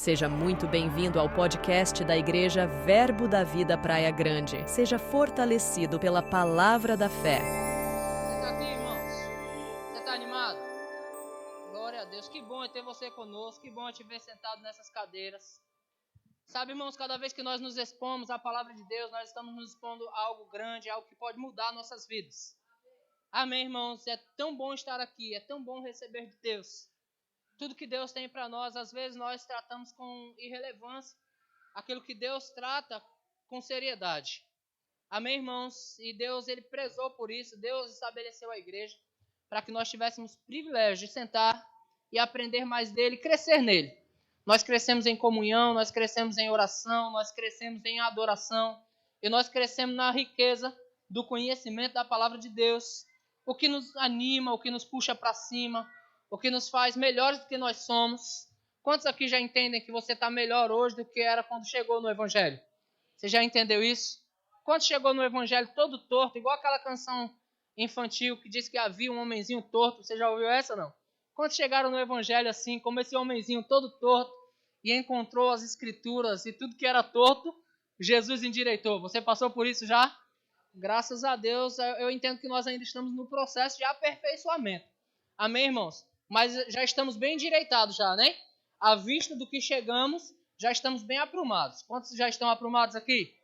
Seja muito bem-vindo ao podcast da Igreja Verbo da Vida Praia Grande. Seja fortalecido pela palavra da fé. Você está aqui, irmãos? Você está animado? Glória a Deus. Que bom é ter você conosco. Que bom é te ver sentado nessas cadeiras. Sabe, irmãos, cada vez que nós nos expomos à palavra de Deus, nós estamos nos expondo a algo grande, algo que pode mudar nossas vidas. Amém, irmãos? É tão bom estar aqui, é tão bom receber de Deus. Tudo que Deus tem para nós, às vezes nós tratamos com irrelevância. Aquilo que Deus trata com seriedade. Amém, irmãos? E Deus, Ele prezou por isso. Deus estabeleceu a igreja para que nós tivéssemos privilégio de sentar e aprender mais dele, crescer nele. Nós crescemos em comunhão, nós crescemos em oração, nós crescemos em adoração e nós crescemos na riqueza do conhecimento da palavra de Deus. O que nos anima, o que nos puxa para cima, o que nos faz melhores do que nós somos. Quantos aqui já entendem que você está melhor hoje do que era quando chegou no Evangelho? Você já entendeu isso? Quando chegou no Evangelho todo torto, igual aquela canção infantil que diz que havia um homenzinho torto, você já ouviu essa não? Quando chegaram no Evangelho assim, como esse homenzinho todo torto, e encontrou as Escrituras e tudo que era torto, Jesus endireitou. Você passou por isso já? Graças a Deus, eu entendo que nós ainda estamos no processo de aperfeiçoamento. Amém, irmãos? Mas já estamos bem endireitados já, né? À vista do que chegamos, já estamos bem aprumados. Quantos já estão aprumados aqui?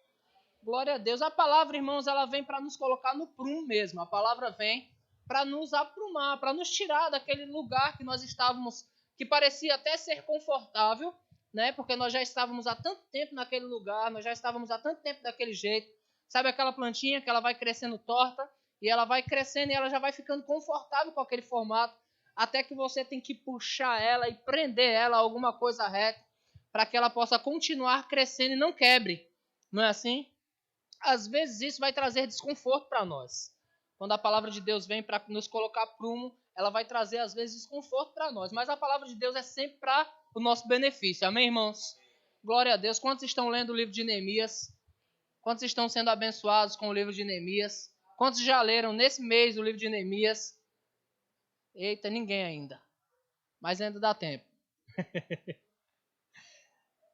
Glória a Deus. A palavra, irmãos, ela vem para nos colocar no prumo mesmo. A palavra vem para nos aprumar, para nos tirar daquele lugar que nós estávamos, que parecia até ser confortável, né? Porque nós já estávamos há tanto tempo naquele lugar, nós já estávamos há tanto tempo daquele jeito. Sabe aquela plantinha que ela vai crescendo torta, e ela vai crescendo e ela já vai ficando confortável com aquele formato, até que você tem que puxar ela e prender ela a alguma coisa reta, para que ela possa continuar crescendo e não quebre. Não é assim? Às vezes isso vai trazer desconforto para nós. Quando a palavra de Deus vem para nos colocar prumo, ela vai trazer às vezes desconforto para nós. Mas a palavra de Deus é sempre para o nosso benefício. Amém, irmãos? Glória a Deus. Quantos estão lendo o livro de Neemias? Quantos estão sendo abençoados com o livro de Neemias? Quantos já leram nesse mês o livro de Neemias? Eita, ninguém ainda. Mas ainda dá tempo.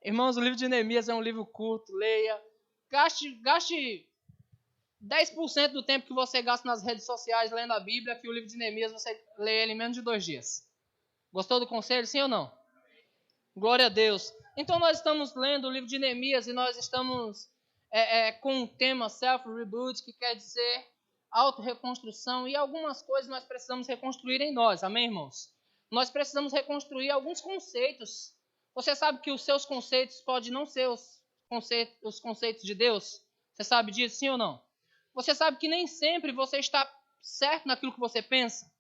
Irmãos, o livro de Neemias é um livro curto. Leia. Gaste 10% do tempo que você gasta nas redes sociais lendo a Bíblia, que o livro de Neemias você lê ele em menos de 2 dias. Gostou do conselho, sim ou não? Glória a Deus. Então nós estamos lendo o livro de Neemias e nós estamos com o tema Self-Reboot, que quer dizer auto-reconstrução, e algumas coisas nós precisamos reconstruir em nós, amém, irmãos? Nós precisamos reconstruir alguns conceitos. Você sabe que os seus conceitos podem não ser os conceitos de Deus? Você sabe disso, sim ou não? Você sabe que nem sempre você está certo naquilo que você pensa?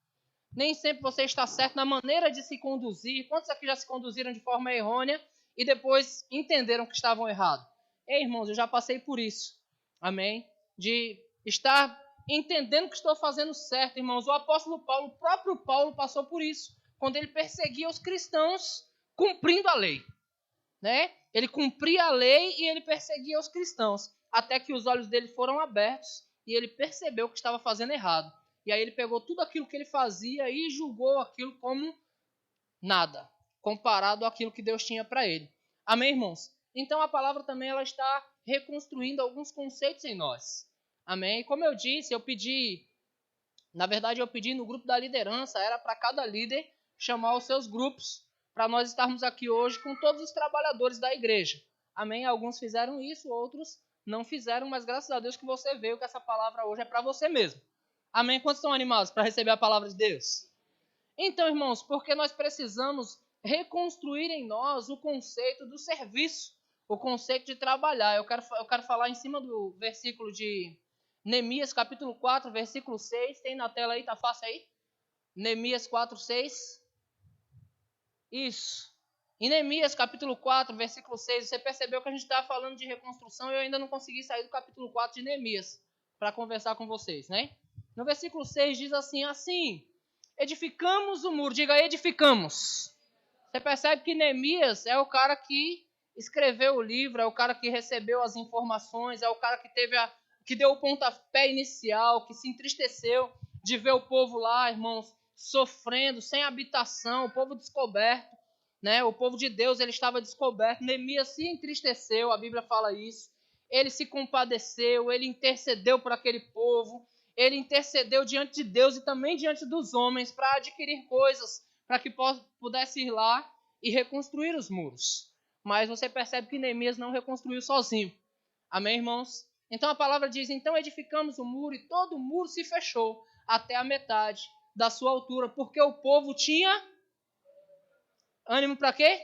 Nem sempre você está certo na maneira de se conduzir. Quantos aqui já se conduziram de forma errônea e depois entenderam que estavam errados? Ei, irmãos, eu já passei por isso. Amém? De estar entendendo que estou fazendo certo, irmãos. O apóstolo Paulo, o próprio Paulo passou por isso. Quando ele perseguia os cristãos cumprindo a lei. Né? Ele cumpria a lei e ele perseguia os cristãos. Até que os olhos dele foram abertos e ele percebeu que estava fazendo errado. E aí ele pegou tudo aquilo que ele fazia e julgou aquilo como nada, comparado àquilo que Deus tinha para ele. Amém, irmãos? Então a palavra também ela está reconstruindo alguns conceitos em nós. Amém? E como eu disse, eu pedi no grupo da liderança, era para cada líder chamar os seus grupos, para nós estarmos aqui hoje com todos os trabalhadores da igreja. Amém? Alguns fizeram isso, outros não fizeram, mas graças a Deus que você veio, que essa palavra hoje é para você mesmo. Amém? Quantos estão animados para receber a palavra de Deus? Então, irmãos, porque nós precisamos reconstruir em nós o conceito do serviço, o conceito de trabalhar. Eu quero falar em cima do versículo de Neemias, capítulo 4, versículo 6. Tem na tela aí, tá fácil aí? Neemias 4, 6. Isso. Em Neemias, capítulo 4, versículo 6, você percebeu que a gente estava falando de reconstrução e eu ainda não consegui sair do capítulo 4 de Neemias para conversar com vocês, né? No versículo 6 diz assim, edificamos o muro. Diga, edificamos. Você percebe que Neemias é o cara que escreveu o livro, é o cara que recebeu as informações, é o cara que deu o pontapé inicial, que se entristeceu de ver o povo lá, irmãos, sofrendo, sem habitação, o povo descoberto. né? O povo de Deus, ele estava descoberto. Neemias se entristeceu, a Bíblia fala isso. Ele se compadeceu, ele intercedeu por aquele povo. Ele intercedeu diante de Deus e também diante dos homens para adquirir coisas, para que pudesse ir lá e reconstruir os muros. Mas você percebe que Neemias não reconstruiu sozinho. Amém, irmãos? Então a palavra diz, então edificamos o muro e todo o muro se fechou até a metade da sua altura, porque o povo tinha ânimo para quê?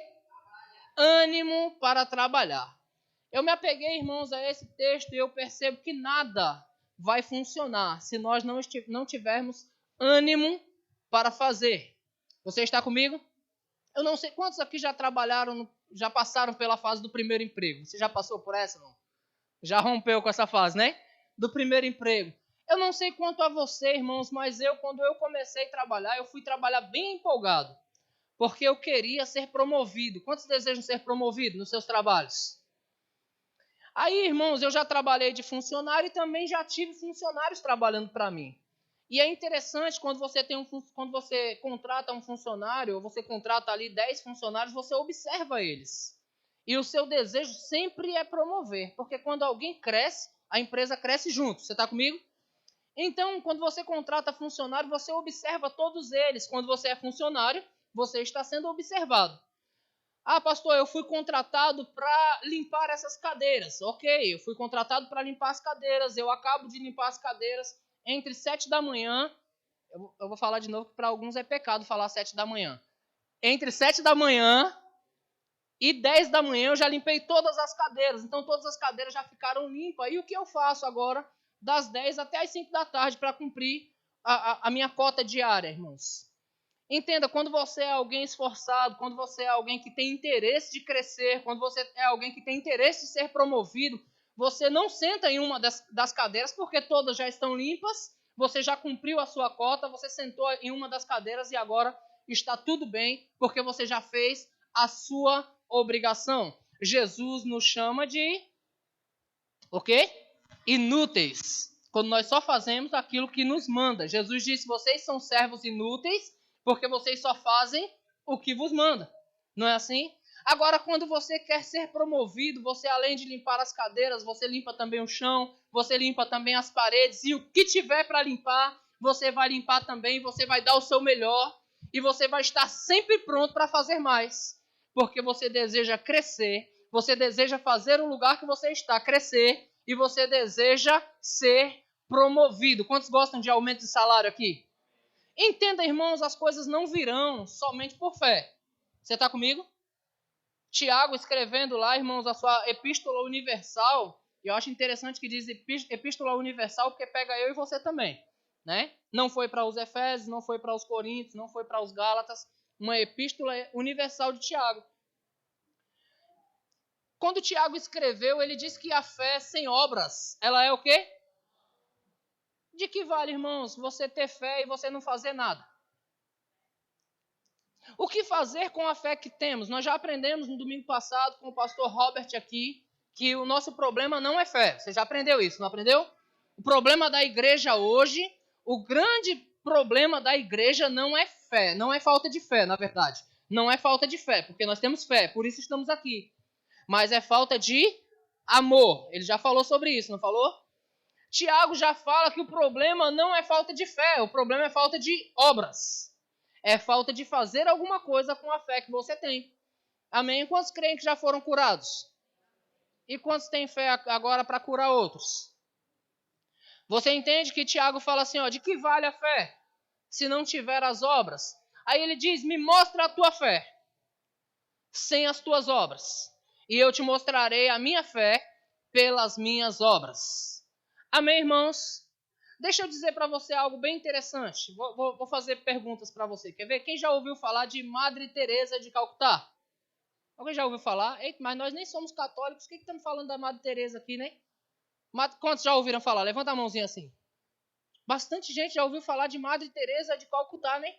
Ânimo para trabalhar. Eu me apeguei, irmãos, a esse texto e eu percebo que nada vai funcionar se nós não tivermos ânimo para fazer. Você está comigo? Eu não sei quantos aqui já trabalharam, já passaram pela fase do primeiro emprego. Você já passou por essa, não? Já rompeu com essa fase, né? Do primeiro emprego. Eu não sei quanto a você, irmãos, mas quando eu comecei a trabalhar, eu fui trabalhar bem empolgado. Porque eu queria ser promovido. Quantos desejam ser promovidos nos seus trabalhos? Aí, irmãos, eu já trabalhei de funcionário e também já tive funcionários trabalhando para mim. E é interessante quando você contrata um funcionário, ou você contrata ali 10 funcionários, você observa eles. E o seu desejo sempre é promover, porque quando alguém cresce, a empresa cresce junto. Você está comigo? Então, quando você contrata funcionário, você observa todos eles. Quando você é funcionário, você está sendo observado. Ah, pastor, eu fui contratado para limpar essas cadeiras. Ok, eu fui contratado para limpar as cadeiras. Eu acabo de limpar as cadeiras entre 7 da manhã. Eu vou falar de novo que para alguns é pecado falar 7 da manhã. Entre 7 da manhã e 10 da manhã eu já limpei todas as cadeiras. Então todas as cadeiras já ficaram limpas. E o que eu faço agora das 10 até as 5 da tarde para cumprir a minha cota diária, irmãos? Entenda, quando você é alguém esforçado, quando você é alguém que tem interesse de crescer, quando você é alguém que tem interesse de ser promovido, você não senta em uma das cadeiras porque todas já estão limpas, você já cumpriu a sua cota, você sentou em uma das cadeiras e agora está tudo bem, porque você já fez a sua obrigação. Jesus nos chama de, o quê? Inúteis, quando nós só fazemos aquilo que nos manda. Jesus disse, vocês são servos inúteis, porque vocês só fazem o que vos manda. Não é assim? Agora, quando você quer ser promovido, você além de limpar as cadeiras, você limpa também o chão, você limpa também as paredes, e o que tiver para limpar, você vai limpar também, você vai dar o seu melhor, e você vai estar sempre pronto para fazer mais. Porque você deseja crescer, você deseja fazer o lugar que você está crescer, e você deseja ser promovido. Quantos gostam de aumento de salário aqui? Entenda, irmãos, as coisas não virão somente por fé. Você está comigo? Tiago escrevendo lá, irmãos, a sua epístola universal, e eu acho interessante que diz epístola universal, porque pega eu e você também, né? Não foi para os Efésios, não foi para os Coríntios, não foi para os Gálatas, uma epístola universal de Tiago. Quando Tiago escreveu, ele diz que a fé sem obras, ela é o quê? De que vale, irmãos, você ter fé e você não fazer nada? O que fazer com a fé que temos? Nós já aprendemos no domingo passado com o pastor Robert aqui que o nosso problema não é fé. Você já aprendeu isso, não aprendeu? O problema da igreja hoje, o grande problema da igreja não é fé, não é falta de fé, na verdade. Não é falta de fé, porque nós temos fé, por isso estamos aqui. Mas é falta de amor. Ele já falou sobre isso, não falou? Tiago já fala que o problema não é falta de fé, o problema é falta de obras. É falta de fazer alguma coisa com a fé que você tem. Amém? Quantos creem que já foram curados? E quantos têm fé agora para curar outros? Você entende que Tiago fala assim, ó, de que vale a fé se não tiver as obras? Aí ele diz, me mostra a tua fé sem as tuas obras. E eu te mostrarei a minha fé pelas minhas obras. Amém, irmãos? Deixa eu dizer para você algo bem interessante. Vou fazer perguntas para você. Quer ver? Quem já ouviu falar de Madre Teresa de Calcutá? Alguém já ouviu falar? Eita, mas nós nem somos católicos. O que estamos falando da Madre Teresa aqui, né? Quantos já ouviram falar? Levanta a mãozinha assim. Bastante gente já ouviu falar de Madre Teresa de Calcutá, né?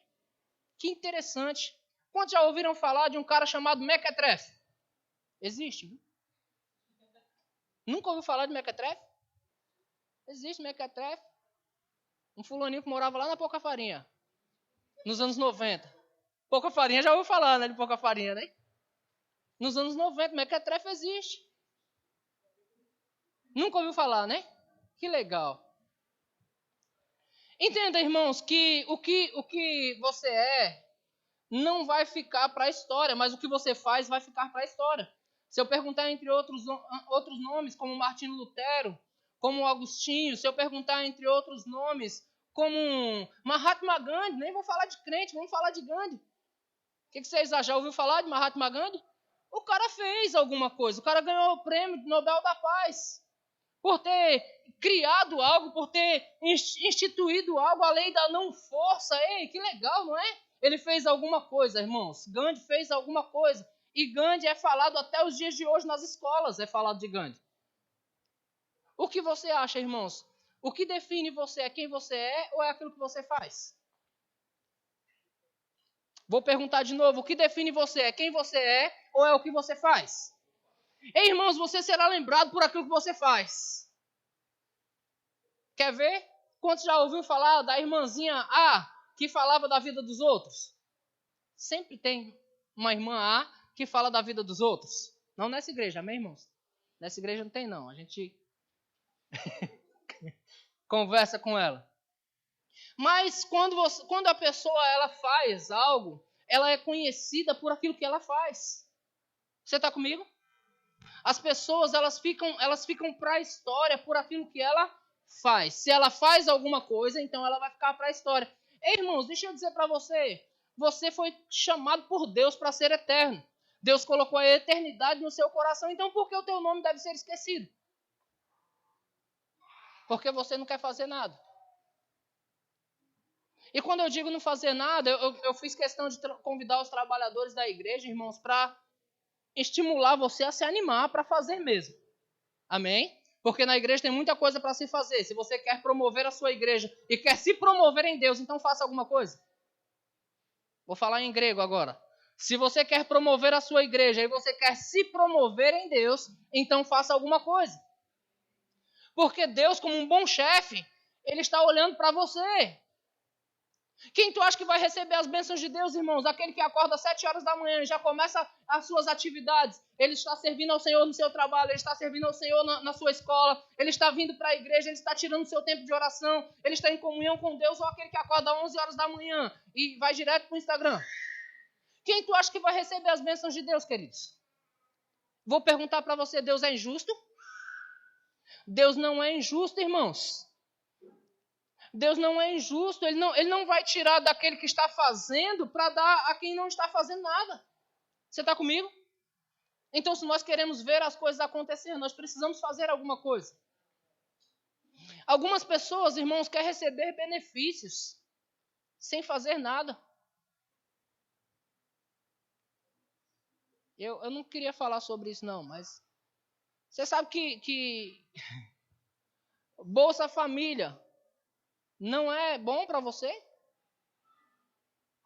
Que interessante. Quantos já ouviram falar de um cara chamado Mequetrefe? Existe, viu? Nunca ouviu falar de Mequetrefe? Existe Mequetrefe. Um fulaninho que morava lá na Pouca Farinha, nos anos 90. Pouca Farinha já ouviu falar, né, de Pouca Farinha, né? Nos anos 90, Mequetrefe existe. Nunca ouviu falar, né? Que legal. Entenda, irmãos, que o que você é não vai ficar para a história, mas o que você faz vai ficar para a história. Se eu perguntar entre outros nomes, como Martinho Lutero, como Agostinho, se eu perguntar entre outros nomes, como Mahatma Gandhi, nem vou falar de crente, vamos falar de Gandhi. O que vocês acham? Já ouviu falar de Mahatma Gandhi? O cara fez alguma coisa, o cara ganhou o prêmio Nobel da Paz. Por ter criado algo, por ter instituído algo, a lei da não força. Ei, que legal, não é? Ele fez alguma coisa, irmãos. Gandhi fez alguma coisa. E Gandhi é falado até os dias de hoje nas escolas, é falado de Gandhi. O que você acha, irmãos? O que define você é quem você é ou é aquilo que você faz? Vou perguntar de novo. O que define você é quem você é ou é o que você faz? Ei, irmãos, você será lembrado por aquilo que você faz. Quer ver? Quantos já ouviu falar da irmãzinha A que falava da vida dos outros? Sempre tem uma irmã A que fala da vida dos outros. Não nessa igreja, amém, irmãos? Nessa igreja não tem, não. A gente conversa com ela. Mas quando a pessoa ela faz algo, ela é conhecida por aquilo que ela faz. Você está comigo? As pessoas elas ficam para a história por aquilo que ela faz. Se ela faz alguma coisa, então ela vai ficar para a história. Ei, irmãos, deixa eu dizer para você. Você foi chamado por Deus para ser eterno. Deus colocou a eternidade no seu coração. Então por que o teu nome deve ser esquecido? Porque você não quer fazer nada. E quando eu digo não fazer nada, eu fiz questão de convidar os trabalhadores da igreja, irmãos, para estimular você a se animar para fazer mesmo. Amém? Porque na igreja tem muita coisa para se fazer. Se você quer promover a sua igreja e quer se promover em Deus, então faça alguma coisa. Vou falar em grego agora. Se você quer promover a sua igreja e você quer se promover em Deus, então faça alguma coisa. Porque Deus, como um bom chefe, Ele está olhando para você. Quem tu acha que vai receber as bênçãos de Deus, irmãos? Aquele que acorda às 7 horas da manhã e já começa as suas atividades. Ele está servindo ao Senhor no seu trabalho, ele está servindo ao Senhor na sua escola, ele está vindo para a igreja, ele está tirando o seu tempo de oração, ele está em comunhão com Deus, ou aquele que acorda às 11 horas da manhã e vai direto para o Instagram. Quem tu acha que vai receber as bênçãos de Deus, queridos? Vou perguntar para você, Deus é injusto? Deus não é injusto, irmãos. Deus não é injusto, ele não vai tirar daquele que está fazendo para dar a quem não está fazendo nada. Você está comigo? Então, se nós queremos ver as coisas acontecer, nós precisamos fazer alguma coisa. Algumas pessoas, irmãos, querem receber benefícios sem fazer nada. Eu não queria falar sobre isso, não, mas você sabe que Bolsa Família não é bom para você?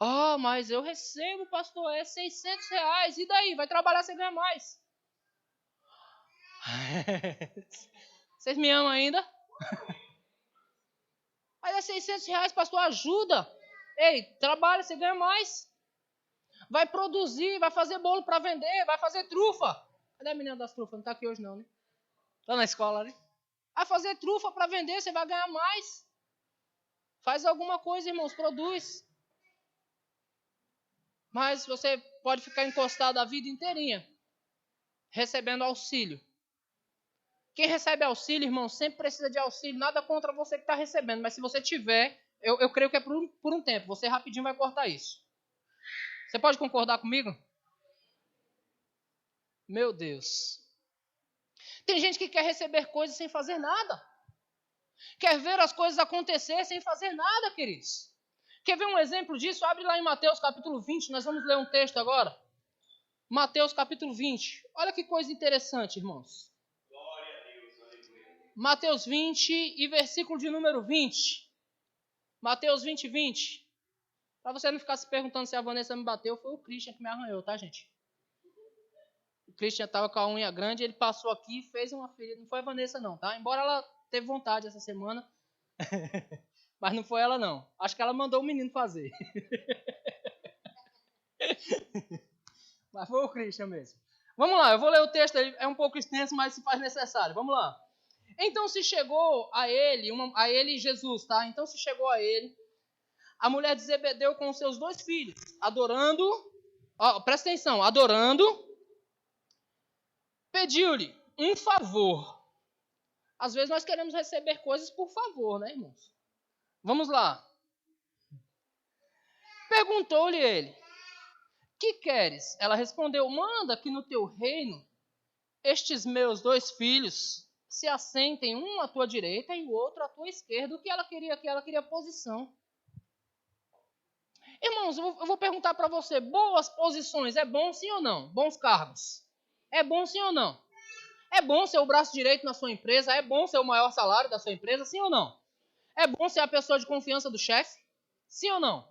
Ah, mas eu recebo, pastor, é R$600. E daí? Vai trabalhar, você ganha mais. Vocês me amam ainda? Mas é R$600, pastor, ajuda. Ei, trabalha, você ganha mais. Vai produzir, vai fazer bolo para vender, vai fazer trufa. Cadê a menina das trufas? Não está aqui hoje não, né? Está na escola, né? Vai fazer trufa para vender, você vai ganhar mais. Faz alguma coisa, irmãos, produz. Mas você pode ficar encostado a vida inteirinha, recebendo auxílio. Quem recebe auxílio, irmão, sempre precisa de auxílio. Nada contra você que está recebendo. Mas se você tiver, eu creio que é por um tempo. Você rapidinho vai cortar isso. Você pode concordar comigo? Meu Deus. Tem gente que quer receber coisas sem fazer nada. Quer ver as coisas acontecer sem fazer nada, queridos. Quer ver um exemplo disso? Abre lá em Mateus capítulo 20. Nós vamos ler um texto agora. Mateus capítulo 20. Olha que coisa interessante, irmãos. Mateus 20 e versículo de número 20. Mateus 20, 20. Para você não ficar se perguntando se a Vanessa me bateu, foi o Christian que me arranhou, tá, gente? O Christian estava com a unha grande, ele passou aqui e fez uma ferida. Não foi a Vanessa não, tá? Embora ela teve vontade essa semana. Mas não foi ela não. Acho que ela mandou o menino fazer. Mas foi o Christian mesmo. Vamos lá, eu vou ler o texto, é um pouco extenso, mas se faz necessário. Vamos lá. Então se chegou a ele Jesus, tá? Então se chegou a ele a mulher de Zebedeu com os seus 2 filhos, adorando, presta atenção, adorando, pediu-lhe um favor. Às vezes nós queremos receber coisas por favor, né, irmãos? Vamos lá. Perguntou-lhe ele, que queres? Ela respondeu, manda que no teu reino estes meus 2 filhos se assentem, um à tua direita e o outro à tua esquerda. O que ela queria? Que ela queria posição. Irmãos, eu vou perguntar para você, boas posições, é bom sim ou não? Bons cargos, é bom sim ou não? É bom ser o braço direito na sua empresa? É bom ser o maior salário da sua empresa? Sim ou não? É bom ser a pessoa de confiança do chefe? Sim ou não?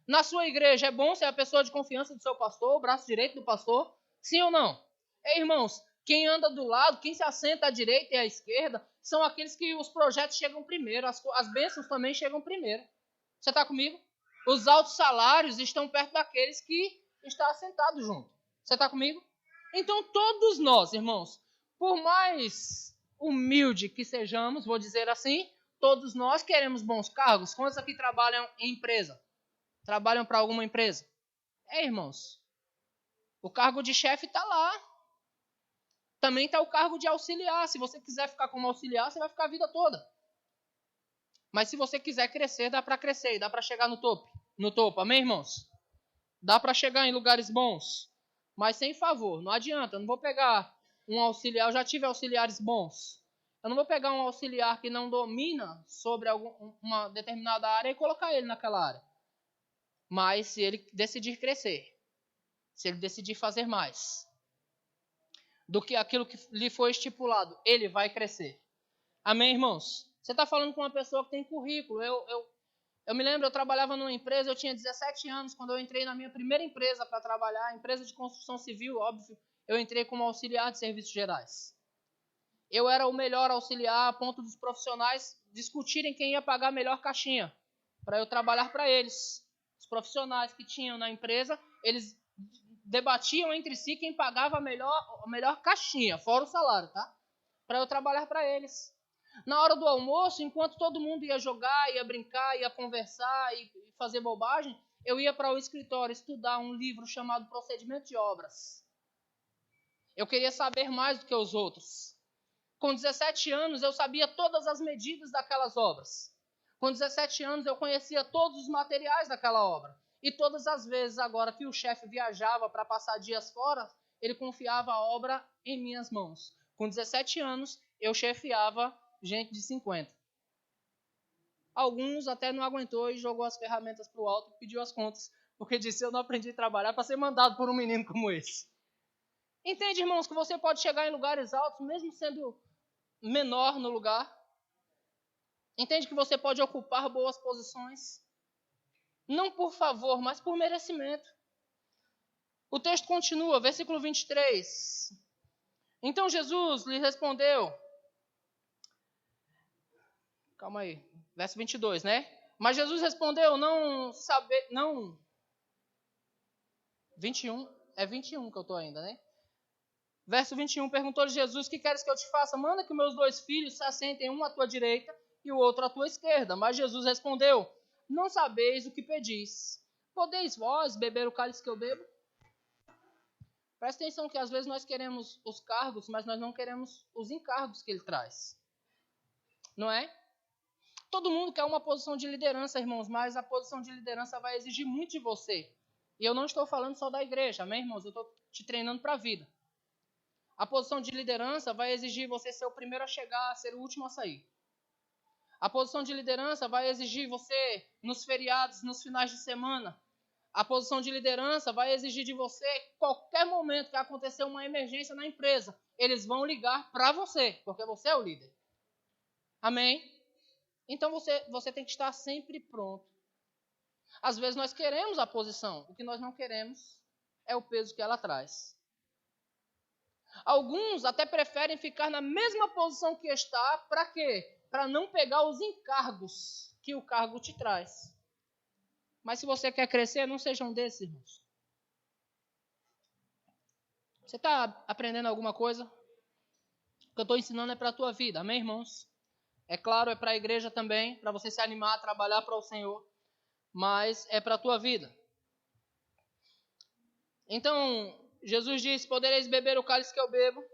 Na sua igreja, é bom ser a pessoa de confiança do seu pastor, o braço direito do pastor? Sim ou não? Irmãos, quem anda do lado, quem se assenta à direita e à esquerda, são aqueles que os projetos chegam primeiro, as bênçãos também chegam primeiro. Você está comigo? Os altos salários estão perto daqueles que estão assentados junto. Você está comigo? Então todos nós, irmãos, por mais humilde que sejamos, vou dizer assim, todos nós queremos bons cargos. Quantos aqui trabalham em empresa? Trabalham para alguma empresa? Irmãos, o cargo de chefe está lá. Também está o cargo de auxiliar. Se você quiser ficar como auxiliar, você vai ficar a vida toda. Mas se você quiser crescer, dá para crescer e dá para chegar no topo. No topo, amém, irmãos? Dá para chegar em lugares bons. Mas sem favor, não adianta. Eu não vou pegar um auxiliar, eu já tive auxiliares bons. Eu não vou pegar um auxiliar que não domina sobre uma determinada área e colocar ele naquela área. Mas se ele decidir crescer, se ele decidir fazer mais do que aquilo que lhe foi estipulado, ele vai crescer. Amém, irmãos? Você está falando com uma pessoa que tem currículo. Eu me lembro, eu trabalhava numa empresa, eu tinha 17 anos, quando eu entrei na minha primeira empresa para trabalhar, empresa de construção civil, óbvio, eu entrei como auxiliar de serviços gerais. Eu era o melhor auxiliar a ponto dos profissionais discutirem quem ia pagar a melhor caixinha, para eu trabalhar para eles. Os profissionais que tinham na empresa, eles debatiam entre si quem pagava a melhor caixinha, fora o salário, tá? Para eu trabalhar para eles. Na hora do almoço, enquanto todo mundo ia jogar, ia brincar, ia conversar e fazer bobagem, eu ia para o escritório estudar um livro chamado Procedimento de Obras. Eu queria saber mais do que os outros. Com 17 anos, eu sabia todas as medidas daquelas obras. Com 17 anos, eu conhecia todos os materiais daquela obra. E todas as vezes agora que o chefe viajava para passar dias fora, ele confiava a obra em minhas mãos. Com 17 anos, eu chefiava gente de 50. Alguns até não aguentou e jogou as ferramentas para o alto e pediu as contas, porque disse, eu não aprendi a trabalhar para ser mandado por um menino como esse. Entende, irmãos, que você pode chegar em lugares altos, mesmo sendo menor no lugar. Entende que você pode ocupar boas posições. Não por favor, mas por merecimento. O texto continua, versículo 23. Então Jesus lhe respondeu... Calma aí, verso 22, né? Mas Jesus respondeu, não... 21, é 21 que eu estou ainda, né? Verso 21, perguntou-lhe Jesus, que queres que eu te faça? Manda que meus 2 filhos se assentem, um à tua direita e o outro à tua esquerda. Mas Jesus respondeu, não sabeis o que pedis. Podeis vós beber o cálice que eu bebo? Presta atenção que às vezes nós queremos os cargos, mas nós não queremos os encargos que ele traz. Não é? Todo mundo quer uma posição de liderança, irmãos, mas a posição de liderança vai exigir muito de você. E eu não estou falando só da igreja, amém, irmãos? Eu estou te treinando para a vida. A posição de liderança vai exigir você ser o primeiro a chegar, ser o último a sair. A posição de liderança vai exigir você, nos feriados, nos finais de semana. A posição de liderança vai exigir de você, qualquer momento que acontecer uma emergência na empresa, eles vão ligar para você, porque você é o líder. Amém? Então você tem que estar sempre pronto. Às vezes nós queremos a posição, o que nós não queremos é o peso que ela traz. Alguns até preferem ficar na mesma posição que está, para quê? Para não pegar os encargos que o cargo te traz. Mas se você quer crescer, não seja um desses, irmãos. Você está aprendendo alguma coisa? O que eu estou ensinando é para a tua vida, amém, irmãos? É claro, é para a igreja também, para você se animar a trabalhar para o Senhor, mas é para a tua vida. Então, Jesus disse, podereis beber o cálice que eu bebo?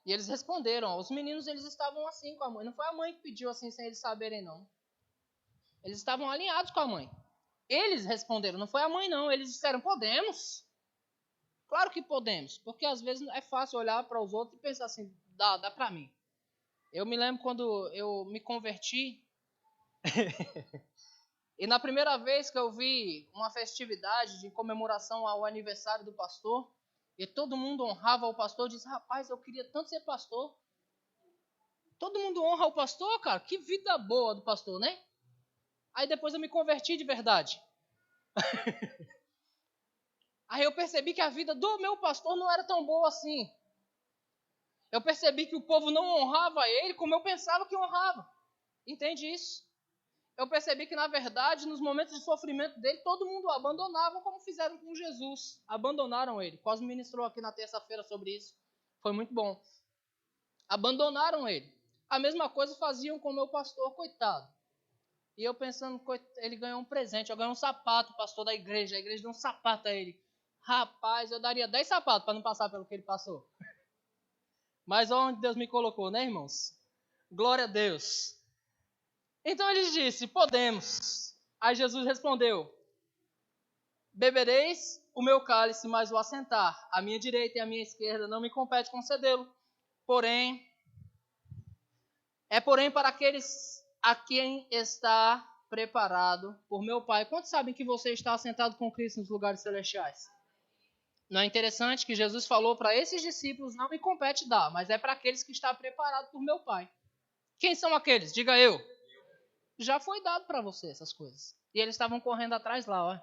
E eles responderam, os meninos eles estavam assim com a mãe, não foi a mãe que pediu assim sem eles saberem não. Eles estavam alinhados com a mãe. Eles responderam, não foi a mãe não, eles disseram, podemos. Claro que podemos, porque às vezes é fácil olhar para os outros e pensar assim, dá para mim. Eu me lembro quando eu me converti, e na primeira vez que eu vi uma festividade de comemoração ao aniversário do pastor, e todo mundo honrava o pastor, eu disse, rapaz, eu queria tanto ser pastor. Todo mundo honra o pastor, cara, que vida boa do pastor, né? Aí depois eu me converti de verdade. Aí eu percebi que a vida do meu pastor não era tão boa assim. Eu percebi que o povo não honrava ele como eu pensava que honrava. Entende isso? Eu percebi que, na verdade, nos momentos de sofrimento dele, todo mundo o abandonava como fizeram com Jesus. Abandonaram ele. Cosme ministrou aqui na terça-feira sobre isso. Foi muito bom. Abandonaram ele. A mesma coisa faziam com o meu pastor, coitado. E eu pensando, ele ganhou um presente, eu ganhei um sapato, o pastor da igreja. A igreja deu um sapato a ele. Rapaz, eu daria 10 sapatos para não passar pelo que ele passou. Mas onde Deus me colocou, né, irmãos? Glória a Deus. Então ele disse, podemos. Aí Jesus respondeu, bebereis o meu cálice, mas o assentar à minha direita e à minha esquerda não me compete concedê-lo. Porém para aqueles a quem está preparado por meu Pai. Quantos sabem que você está assentado com Cristo nos lugares celestiais? Não é interessante que Jesus falou para esses discípulos, não me compete dar, mas é para aqueles que estão preparados por meu Pai. Quem são aqueles? Diga eu. Já foi dado para você essas coisas. E eles estavam correndo atrás lá, ó.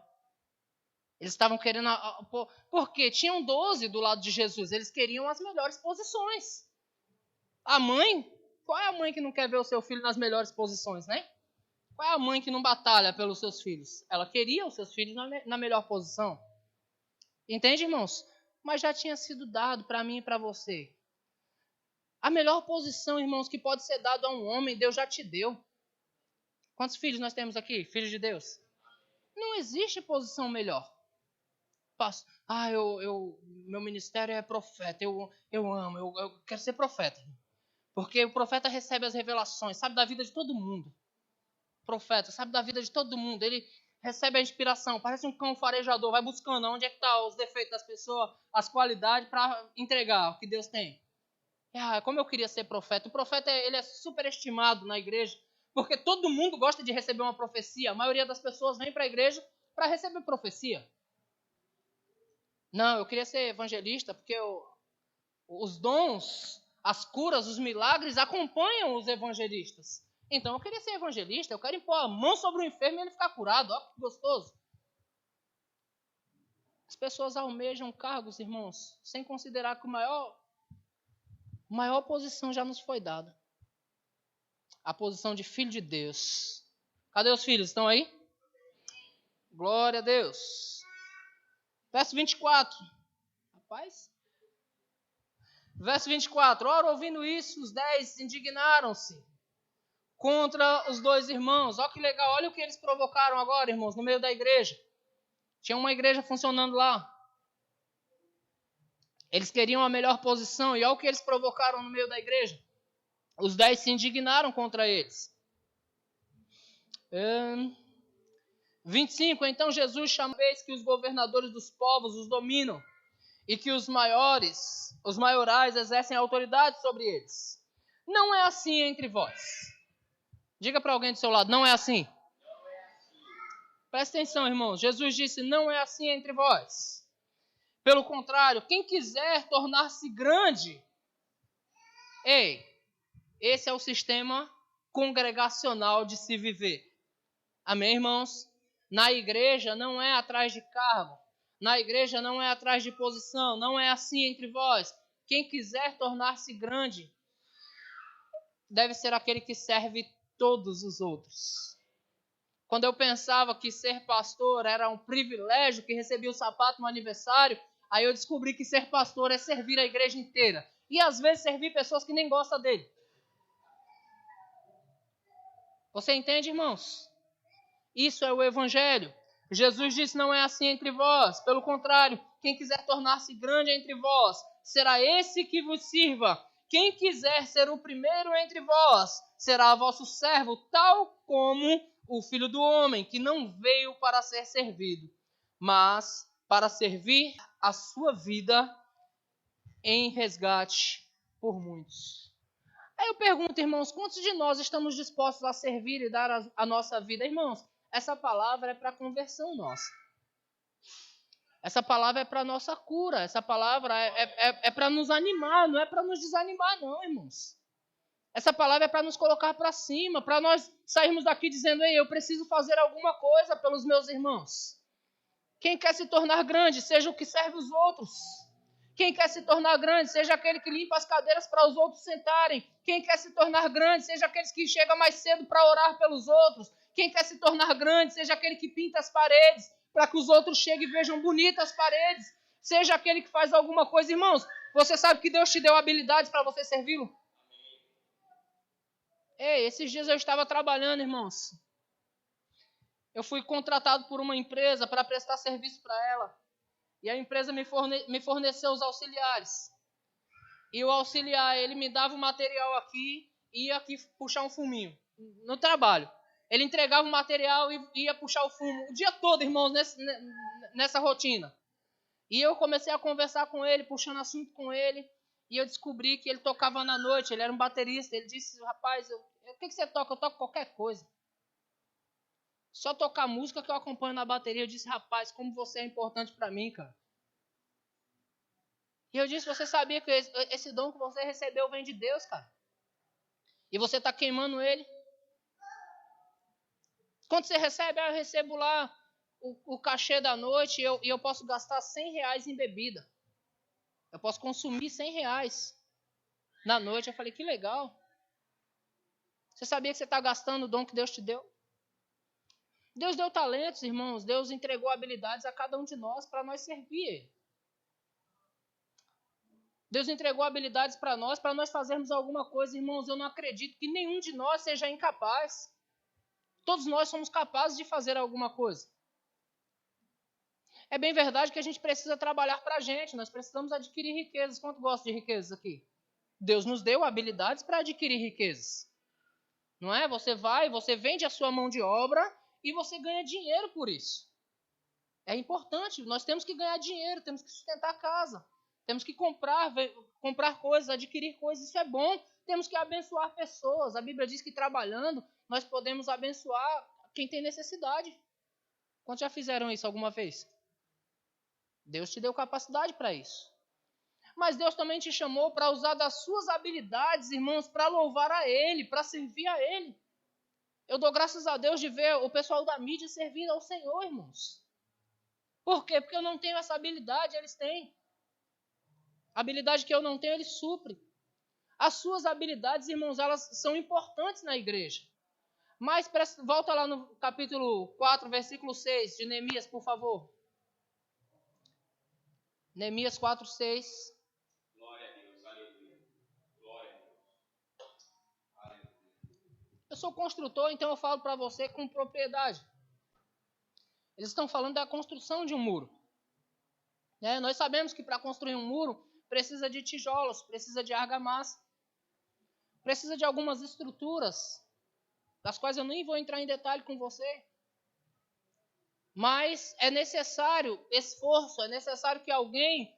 Eles estavam querendo... Porque tinham 12 do lado de Jesus. Eles queriam as melhores posições. A mãe... Qual é a mãe que não quer ver o seu filho nas melhores posições, né? Qual é a mãe que não batalha pelos seus filhos? Ela queria os seus filhos na melhor posição. Entende, irmãos? Mas já tinha sido dado para mim e para você. A melhor posição, irmãos, que pode ser dado a um homem, Deus já te deu. Quantos filhos nós temos aqui? Filhos de Deus. Não existe posição melhor. Meu ministério é profeta. Eu amo, eu quero ser profeta. Porque o profeta recebe as revelações, sabe da vida de todo mundo. O profeta sabe da vida de todo mundo. Ele recebe a inspiração, parece um cão farejador, vai buscando onde é que estão os defeitos das pessoas, as qualidades para entregar o que Deus tem. Como eu queria ser profeta. O profeta ele é superestimado na igreja, porque todo mundo gosta de receber uma profecia. A maioria das pessoas vem para a igreja para receber profecia. Não, eu queria ser evangelista, porque os dons, as curas, os milagres acompanham os evangelistas. Então eu queria ser evangelista, eu quero impor a mão sobre o enfermo e ele ficar curado. Ó, que gostoso. As pessoas almejam cargos, irmãos, sem considerar que a maior posição já nos foi dada. A posição de filho de Deus. Cadê os filhos? Estão aí? Glória a Deus. Verso 24. Rapaz. Verso 24. Ora, ouvindo isso, os 10 indignaram-se contra os dois irmãos. Olha que legal, olha o que eles provocaram agora, irmãos, no meio da igreja. Tinha uma igreja funcionando lá. Eles queriam a melhor posição e olha o que eles provocaram no meio da igreja. Os 10 se indignaram contra eles. 25. Então Jesus chamou que os governadores dos povos os dominam e que os maiorais exercem autoridade sobre eles. Não é assim entre vós. Diga para alguém do seu lado, não é assim. Presta atenção, irmãos. Jesus disse, não é assim entre vós. Pelo contrário, quem quiser tornar-se grande... esse é o sistema congregacional de se viver. Amém, irmãos? Na igreja não é atrás de cargo. Na igreja não é atrás de posição. Não é assim entre vós. Quem quiser tornar-se grande deve ser aquele que serve todos os outros. Quando eu pensava que ser pastor era um privilégio, que recebia o sapato no aniversário, Aí eu descobri que ser pastor é servir a igreja inteira. E às vezes servir pessoas que nem gostam dele. Você entende, irmãos? Isso é o evangelho. Jesus disse, não é assim entre vós. Pelo contrário, quem quiser tornar-se grande entre vós, será esse que vos sirva. Quem quiser ser o primeiro entre vós, será vosso servo, tal como o Filho do Homem, que não veio para ser servido, mas para servir a sua vida em resgate por muitos. Aí eu pergunto, irmãos, quantos de nós estamos dispostos a servir e dar a nossa vida? Irmãos, essa palavra é para a conversão nossa. Essa palavra é para a nossa cura. Essa palavra é para nos animar, não é para nos desanimar, não, irmãos. Essa palavra é para nos colocar para cima, para nós sairmos daqui dizendo, ei, eu preciso fazer alguma coisa pelos meus irmãos. Quem quer se tornar grande, seja o que serve os outros. Quem quer se tornar grande, seja aquele que limpa as cadeiras para os outros sentarem. Quem quer se tornar grande, seja aqueles que chegam mais cedo para orar pelos outros. Quem quer se tornar grande, seja aquele que pinta as paredes, para que os outros cheguem e vejam bonitas as paredes. Seja aquele que faz alguma coisa. Irmãos, você sabe que Deus te deu habilidades para você servi-lo? Ei, esses dias eu estava trabalhando, irmãos. Eu fui contratado por uma empresa para prestar serviço para ela. E a empresa me forneceu os auxiliares. E o auxiliar, ele me dava o material aqui e ia aqui puxar um fuminho no trabalho. Ele entregava o material e ia puxar o fumo o dia todo, irmãos, nessa rotina. E eu comecei a conversar com ele, puxando assunto com ele. E eu descobri que ele tocava na noite, ele era um baterista. Ele disse, rapaz, o que você toca? Eu toco qualquer coisa. Só tocar música que eu acompanho na bateria. Eu disse, rapaz, como você é importante para mim, cara. E eu disse, você sabia que esse dom que você recebeu vem de Deus, cara? E você está queimando ele? Quando você recebe, eu recebo lá o cachê da noite e eu posso gastar R$100 em bebida. Eu posso consumir R$100 na noite. Eu falei, que legal. Você sabia que você está gastando o dom que Deus te deu? Deus deu talentos, irmãos. Deus entregou habilidades a cada um de nós para nós servir Ele. Deus entregou habilidades para nós fazermos alguma coisa. Irmãos, eu não acredito que nenhum de nós seja incapaz. Todos nós somos capazes de fazer alguma coisa. É bem verdade que a gente precisa trabalhar para a gente. Nós precisamos adquirir riquezas. Quanto gosta de riquezas aqui? Deus nos deu habilidades para adquirir riquezas. Não é? Você vai, você vende a sua mão de obra e você ganha dinheiro por isso. É importante. Nós temos que ganhar dinheiro, temos que sustentar a casa. Temos que comprar coisas, adquirir coisas, isso é bom. Temos que abençoar pessoas. A Bíblia diz que trabalhando, nós podemos abençoar quem tem necessidade. Quantos já fizeram isso alguma vez? Deus te deu capacidade para isso. Mas Deus também te chamou para usar das suas habilidades, irmãos, para louvar a Ele, para servir a Ele. Eu dou graças a Deus de ver o pessoal da mídia servindo ao Senhor, irmãos. Por quê? Porque eu não tenho essa habilidade, eles têm. A habilidade que eu não tenho, Ele supre. As suas habilidades, irmãos, elas são importantes na igreja. Mas volta lá no capítulo 4, versículo 6 de Neemias, por favor. Neemias 4, 6. Glória a Deus, aleluia. Glória a Deus. Aleluia. Eu sou construtor, então eu falo para você com propriedade. Eles estão falando da construção de um muro. Nós sabemos que para construir um muro, precisa de tijolos, precisa de argamassa, precisa de algumas estruturas, das quais eu nem vou entrar em detalhe com você. Mas é necessário esforço, é necessário que alguém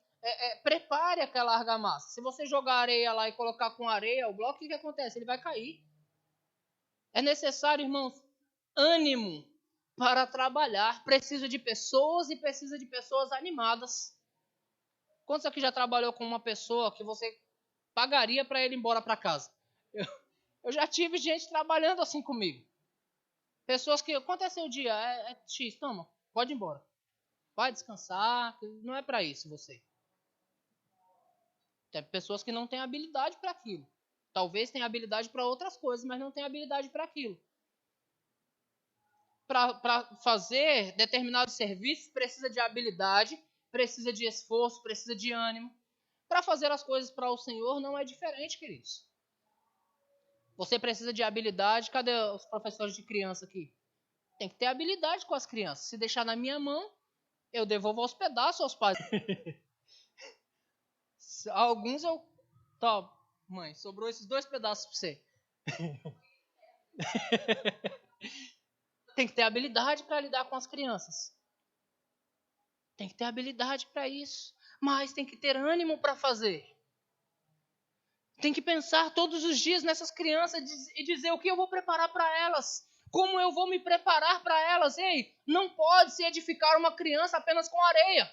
prepare aquela argamassa. Se você jogar areia lá e colocar com areia o bloco, o que acontece? Ele vai cair. É necessário, irmãos, ânimo para trabalhar. Precisa de pessoas e precisa de pessoas animadas. Quantos aqui já trabalhou com uma pessoa que você pagaria para ele ir embora para casa? Eu já tive gente trabalhando assim comigo. Pessoas que, quanto é seu dia? É X, toma, pode ir embora. Vai descansar, não é para isso você. Tem pessoas que não têm habilidade para aquilo. Talvez tenha habilidade para outras coisas, mas não tem habilidade para aquilo. Para fazer determinados serviços, precisa de habilidade precisa de esforço, precisa de ânimo. Para fazer as coisas para o Senhor não é diferente, queridos. Você precisa de habilidade. Cadê os professores de criança aqui? Tem que ter habilidade com as crianças. Se deixar na minha mão, eu devolvo aos pedaços aos pais. Alguns eu... Tá, mãe, sobrou esses 2 pedaços para você. Tem que ter habilidade para lidar com as crianças. Tem que ter habilidade para isso. Mas tem que ter ânimo para fazer. Tem que pensar todos os dias nessas crianças e dizer o que eu vou preparar para elas. Como eu vou me preparar para elas? Ei, não pode se edificar uma criança apenas com areia.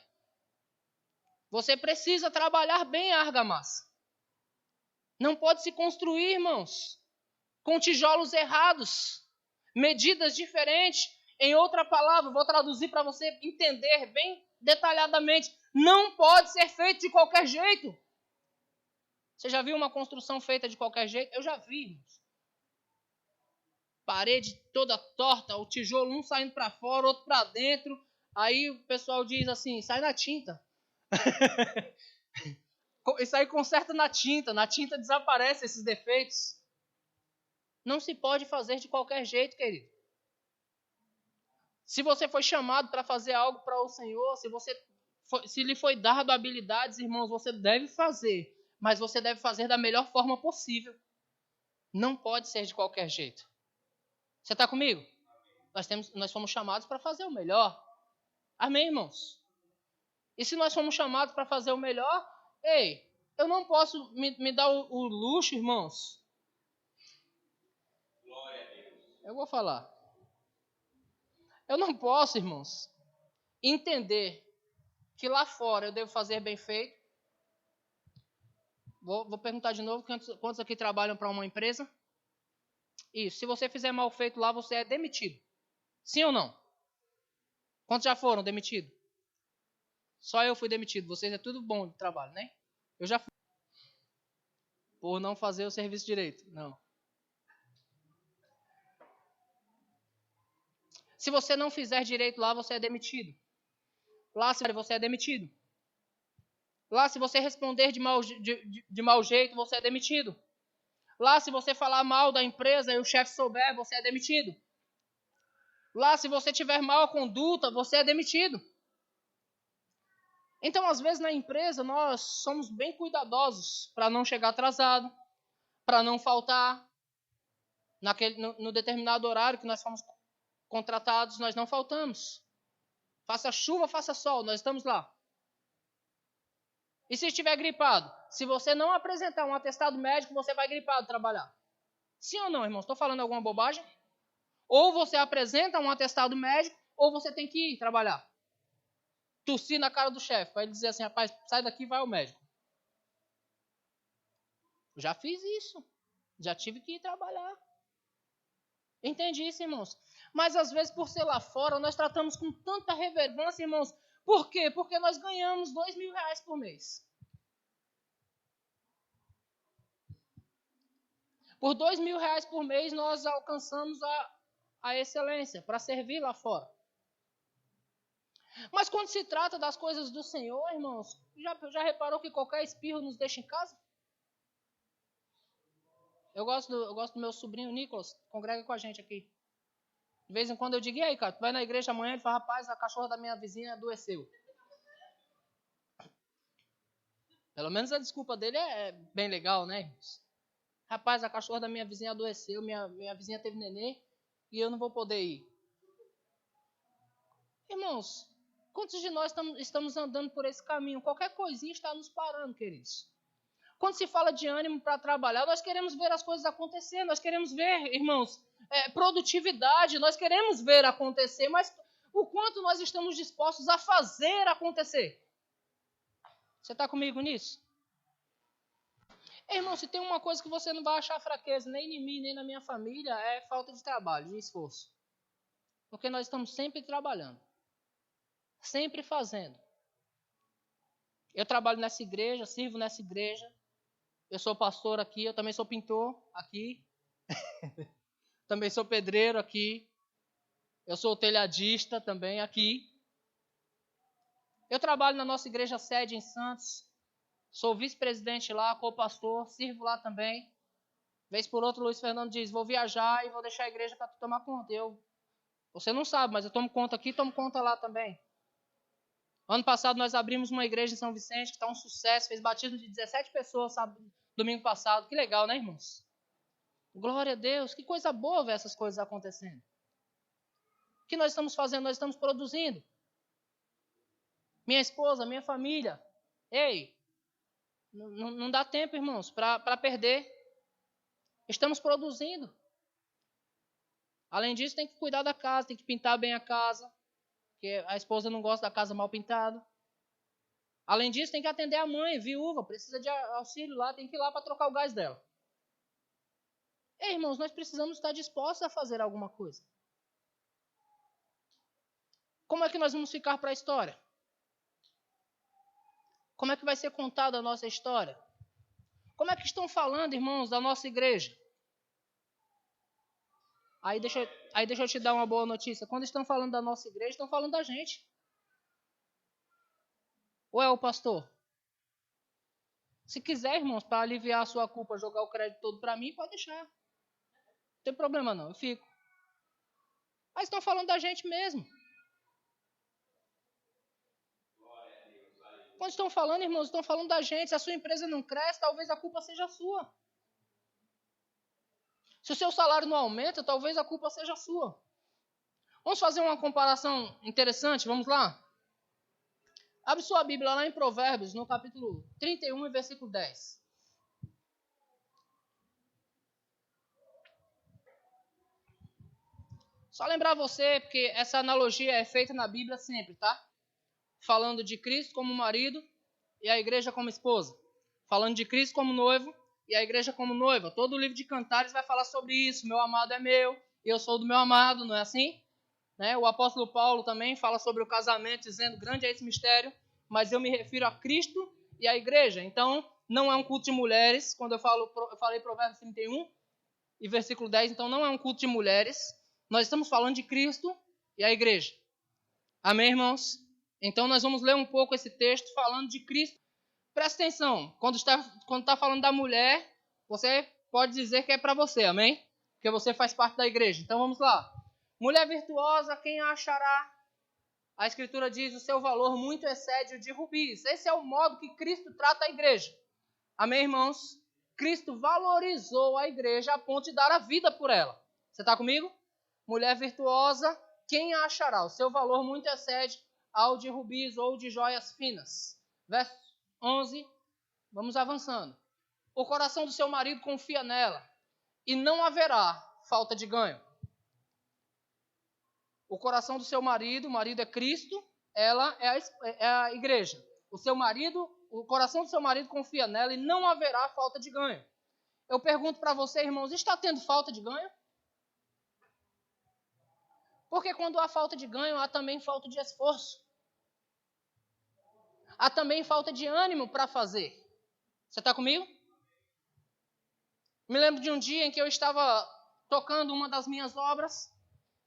Você precisa trabalhar bem a argamassa. Não pode se construir, irmãos, com tijolos errados, medidas diferentes. Em outra palavra, vou traduzir para você entender bem detalhadamente. Não pode ser feito de qualquer jeito. Você já viu uma construção feita de qualquer jeito? Eu já vi, irmãos. Parede toda torta, o tijolo um saindo para fora, outro para dentro. Aí o pessoal diz assim, sai na tinta. Isso aí conserta na tinta desaparece esses defeitos. Não se pode fazer de qualquer jeito, querido. Se você foi chamado para fazer algo para o Senhor, se lhe foi dado habilidades, irmãos, você deve fazer. Mas você deve fazer da melhor forma possível. Não pode ser de qualquer jeito. Você está comigo? Nós fomos chamados para fazer o melhor. Amém, irmãos? E se nós fomos chamados para fazer o melhor, ei, eu não posso me dar o luxo, irmãos. Glória a Deus. Eu vou falar. Eu não posso, irmãos, entender que lá fora eu devo fazer bem feito. Vou perguntar de novo, quantos aqui trabalham para uma empresa? Isso, se você fizer mal feito lá, você é demitido. Sim ou não? Quantos já foram demitidos? Só eu fui demitido, vocês é tudo bom de trabalho, né? Eu já fui. Por não fazer o serviço direito, não. Se você não fizer direito lá, você é demitido. Lá, se você é demitido. Lá, se você responder de mau jeito, você é demitido. Lá, se você falar mal da empresa e o chefe souber, você é demitido. Lá, se você tiver mal conduta, você é demitido. Então, às vezes, na empresa, nós somos bem cuidadosos para não chegar atrasado, para não faltar. No determinado horário que nós fomos contratados, nós não faltamos. Faça chuva, faça sol, nós estamos lá. E se estiver gripado? Se você não apresentar um atestado médico, você vai gripado trabalhar. Sim ou não, irmãos? Estou falando alguma bobagem? Ou você apresenta um atestado médico, ou você tem que ir trabalhar. Tossir na cara do chefe, para ele dizer assim, rapaz, sai daqui e vai ao médico. Já fiz isso. Já tive que ir trabalhar. Entendi isso, irmãos. Mas às vezes, por ser lá fora, nós tratamos com tanta reverência, irmãos. Por quê? Porque nós ganhamos R$2.000 por mês. Por R$2.000 por mês, nós alcançamos a excelência para servir lá fora. Mas quando se trata das coisas do Senhor, irmãos, já reparou que qualquer espirro nos deixa em casa? Eu gosto do meu sobrinho Nicolas, congrega com a gente aqui. De vez em quando eu digo, e aí, cara, tu vai na igreja amanhã? Ele fala, rapaz, a cachorra da minha vizinha adoeceu. Pelo menos a desculpa dele é bem legal, né, irmãos? Rapaz, a cachorra da minha vizinha adoeceu, minha vizinha teve nenê e eu não vou poder ir. Irmãos, quantos de nós estamos andando por esse caminho? Qualquer coisinha está nos parando, queridos. Quando se fala de ânimo para trabalhar, nós queremos ver as coisas acontecer, nós queremos ver, irmãos, produtividade, nós queremos ver acontecer, mas o quanto nós estamos dispostos a fazer acontecer? Você está comigo nisso? Irmão, se tem uma coisa que você não vai achar fraqueza, nem em mim, nem na minha família, é falta de trabalho, de esforço. Porque nós estamos sempre trabalhando. Sempre fazendo. Eu trabalho nessa igreja, sirvo nessa igreja. Eu sou pastor aqui, eu também sou pintor aqui. Também sou pedreiro aqui. Eu sou telhadista também aqui. Eu trabalho na nossa igreja sede em Santos. Sou vice-presidente lá, co-pastor, sirvo lá também. Vez por outra, o Luiz Fernando diz, vou viajar e vou deixar a igreja para tu tomar conta. Você não sabe, mas eu tomo conta aqui e tomo conta lá também. Ano passado nós abrimos uma igreja em São Vicente, que está um sucesso, fez batismo de 17 pessoas, sabe, domingo passado. Que legal, né, irmãos? Glória a Deus, que coisa boa ver essas coisas acontecendo. O que nós estamos fazendo? Nós estamos produzindo. Minha esposa, minha família. Ei, não dá tempo, irmãos, para perder. Estamos produzindo. Além disso, tem que cuidar da casa, tem que pintar bem a casa, porque a esposa não gosta da casa mal pintada. Além disso, tem que atender a mãe, viúva, precisa de auxílio lá, tem que ir lá para trocar o gás dela. Ei, irmãos, nós precisamos estar dispostos a fazer alguma coisa. Como é que nós vamos ficar para a história? Como é que vai ser contada a nossa história? Como é que estão falando, irmãos, da nossa igreja? Aí deixa eu te dar uma boa notícia. Quando estão falando da nossa igreja, estão falando da gente. Ou é o pastor? Se quiser, irmãos, para aliviar a sua culpa, jogar o crédito todo para mim, pode deixar. Não tem problema não, eu fico. Mas estão falando da gente mesmo. Quando estão falando, irmãos, estão falando da gente. Se a sua empresa não cresce, talvez a culpa seja sua. Se o seu salário não aumenta, talvez a culpa seja sua. Vamos fazer uma comparação interessante, vamos lá? Abre sua Bíblia lá em Provérbios, no capítulo 31 e versículo 10. Só lembrar você, porque essa analogia é feita na Bíblia sempre, tá? Falando de Cristo como marido e a igreja como esposa. Falando de Cristo como noivo e a igreja como noiva. Todo o livro de Cantares vai falar sobre isso. Meu amado é meu e eu sou do meu amado, não é assim? Né? O apóstolo Paulo também fala sobre o casamento, dizendo, grande é esse mistério, mas eu me refiro a Cristo e a igreja. Então, não é um culto de mulheres. Quando eu falei Provérbios 31 e versículo 10, então não é um culto de mulheres. Nós estamos falando de Cristo e a igreja. Amém, irmãos? Então, nós vamos ler um pouco esse texto falando de Cristo. Presta atenção, quando está falando da mulher, você pode dizer que é para você, amém? Porque você faz parte da igreja. Então, vamos lá. Mulher virtuosa, quem a achará? A Escritura diz, o seu valor muito excede o de rubis. Esse é o modo que Cristo trata a igreja. Amém, irmãos? Cristo valorizou a igreja a ponto de dar a vida por ela. Você está comigo? Mulher virtuosa, quem a achará? O seu valor muito excede ao de rubis ou de joias finas. Verso 11, vamos avançando. O coração do seu marido confia nela, e não haverá falta de ganho. O coração do seu marido, o marido é Cristo, ela é a igreja. O coração do seu marido confia nela e não haverá falta de ganho. Eu pergunto para você, irmãos, está tendo falta de ganho? Porque quando há falta de ganho, há também falta de esforço. Há também falta de ânimo para fazer. Você está comigo? Me lembro de um dia em que eu estava tocando uma das minhas obras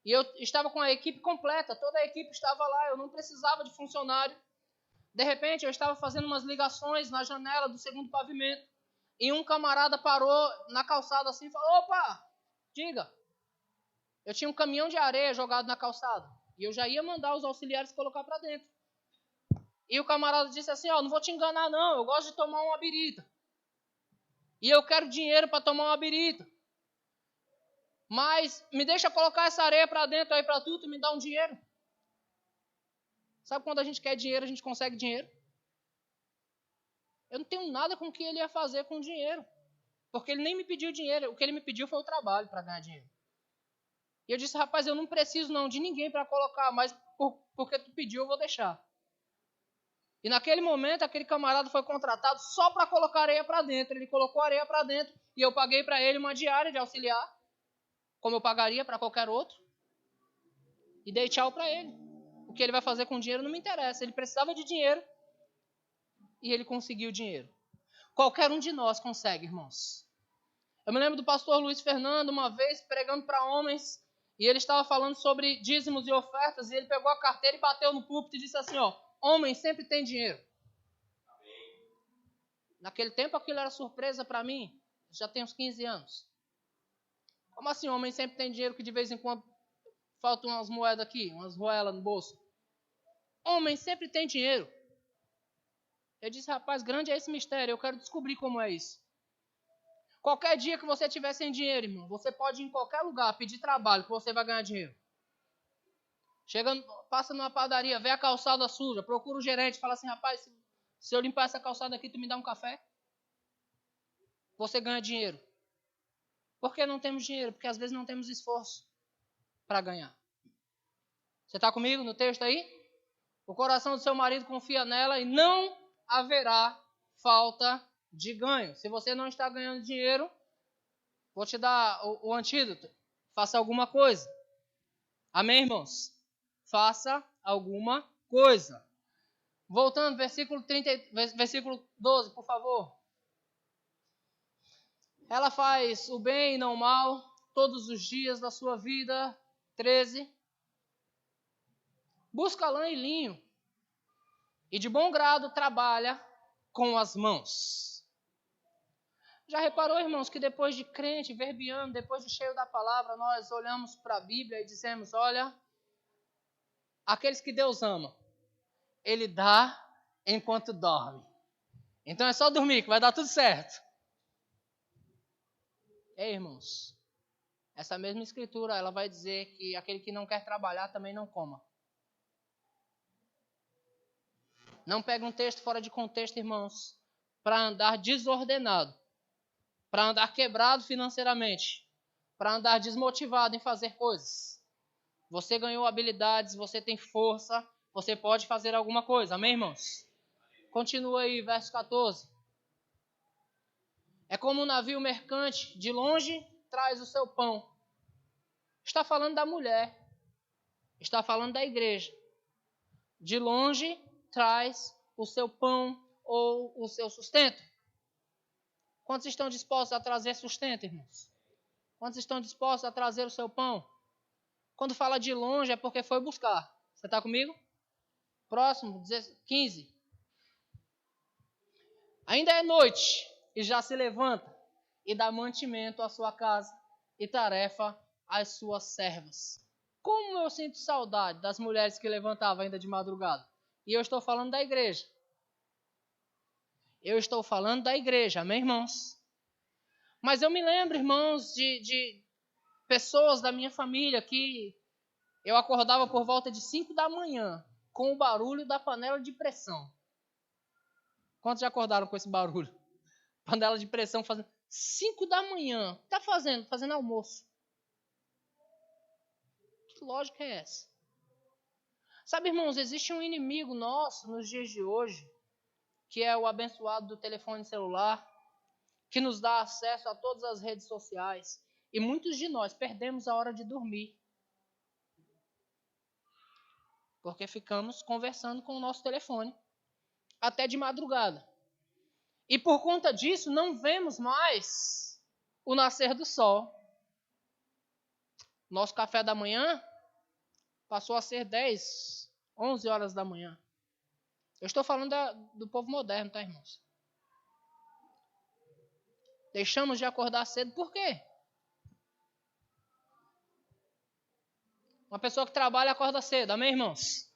e eu estava com a equipe completa, toda a equipe estava lá, eu não precisava de funcionário. De repente, eu estava fazendo umas ligações na janela do segundo pavimento e um camarada parou na calçada assim e falou, opa, diga. Eu tinha um caminhão de areia jogado na calçada e eu já ia mandar os auxiliares colocar para dentro. E o camarada disse assim, não vou te enganar não, eu gosto de tomar uma birita. E eu quero dinheiro para tomar uma birita. Mas me deixa colocar essa areia para dentro aí para tu me dá um dinheiro. Sabe quando a gente quer dinheiro, a gente consegue dinheiro? Eu não tenho nada com o que ele ia fazer com o dinheiro. Porque ele nem me pediu dinheiro. O que ele me pediu foi o trabalho para ganhar dinheiro. E eu disse, rapaz, eu não preciso não de ninguém para colocar, mas porque tu pediu, eu vou deixar. E naquele momento, aquele camarada foi contratado só para colocar areia para dentro. Ele colocou areia para dentro e eu paguei para ele uma diária de auxiliar, como eu pagaria para qualquer outro. E dei tchau para ele. O que ele vai fazer com o dinheiro não me interessa. Ele precisava de dinheiro e ele conseguiu dinheiro. Qualquer um de nós consegue, irmãos. Eu me lembro do pastor Luiz Fernando, uma vez, pregando para homens, e ele estava falando sobre dízimos e ofertas, e ele pegou a carteira e bateu no púlpito e disse assim, Homem sempre tem dinheiro. Naquele tempo aquilo era surpresa para mim. Já tem uns 15 anos. Como assim homem sempre tem dinheiro que de vez em quando faltam umas moedas aqui, umas roelas no bolso? Homem sempre tem dinheiro. Eu disse, rapaz, grande é esse mistério, eu quero descobrir como é isso. Qualquer dia que você tiver sem dinheiro, irmão, você pode ir em qualquer lugar pedir trabalho que você vai ganhar dinheiro. Passa numa padaria, vê a calçada suja, procura o gerente, fala assim, rapaz, se eu limpar essa calçada aqui, tu me dá um café? Você ganha dinheiro. Por que não temos dinheiro? Porque às vezes não temos esforço para ganhar. Você está comigo no texto aí? O coração do seu marido confia nela e não haverá falta de ganho. Se você não está ganhando dinheiro, vou te dar o antídoto. Faça alguma coisa. Amém, irmãos? Faça alguma coisa. Voltando, versículo 12, por favor. Ela faz o bem e não o mal todos os dias da sua vida. 13. Busca lã e linho. E de bom grado trabalha com as mãos. Já reparou, irmãos, que depois de crente, verbiano, depois de cheio da palavra, nós olhamos para a Bíblia e dizemos, olha, aqueles que Deus ama, Ele dá enquanto dorme. Então é só dormir que vai dar tudo certo. Ei, irmãos, essa mesma escritura, ela vai dizer que aquele que não quer trabalhar também não coma. Não pega um texto fora de contexto, irmãos, para andar desordenado, para andar quebrado financeiramente, para andar desmotivado em fazer coisas. Você ganhou habilidades, você tem força, você pode fazer alguma coisa. Amém, irmãos? Continua aí, verso 14. É como um navio mercante, de longe traz o seu pão. Está falando da mulher, está falando da igreja. De longe traz o seu pão ou o seu sustento. Quantos estão dispostos a trazer sustento, irmãos? Quantos estão dispostos a trazer o seu pão? Quando fala de longe é porque foi buscar. Você está comigo? Próximo, 15. Ainda é noite e já se levanta e dá mantimento à sua casa e tarefa às suas servas. Como eu sinto saudade das mulheres que levantavam ainda de madrugada. E eu estou falando da igreja. Eu estou falando da igreja, amém, irmãos? Mas eu me lembro, irmãos, de pessoas da minha família que eu acordava por volta de 5 da manhã com o barulho da panela de pressão. Quantos já acordaram com esse barulho? Panela de pressão fazendo 5 da manhã. O que está fazendo? Fazendo almoço. Que lógica é essa? Sabe, irmãos, existe um inimigo nosso nos dias de hoje, que é o abençoado do telefone celular, que nos dá acesso a todas as redes sociais. E muitos de nós perdemos a hora de dormir. Porque ficamos conversando com o nosso telefone, até de madrugada. E por conta disso, não vemos mais o nascer do sol. Nosso café da manhã passou a ser 10, 11 horas da manhã. Eu estou falando do povo moderno, tá, irmãos? Deixamos de acordar cedo, por quê? Uma pessoa que trabalha acorda cedo, amém, irmãos?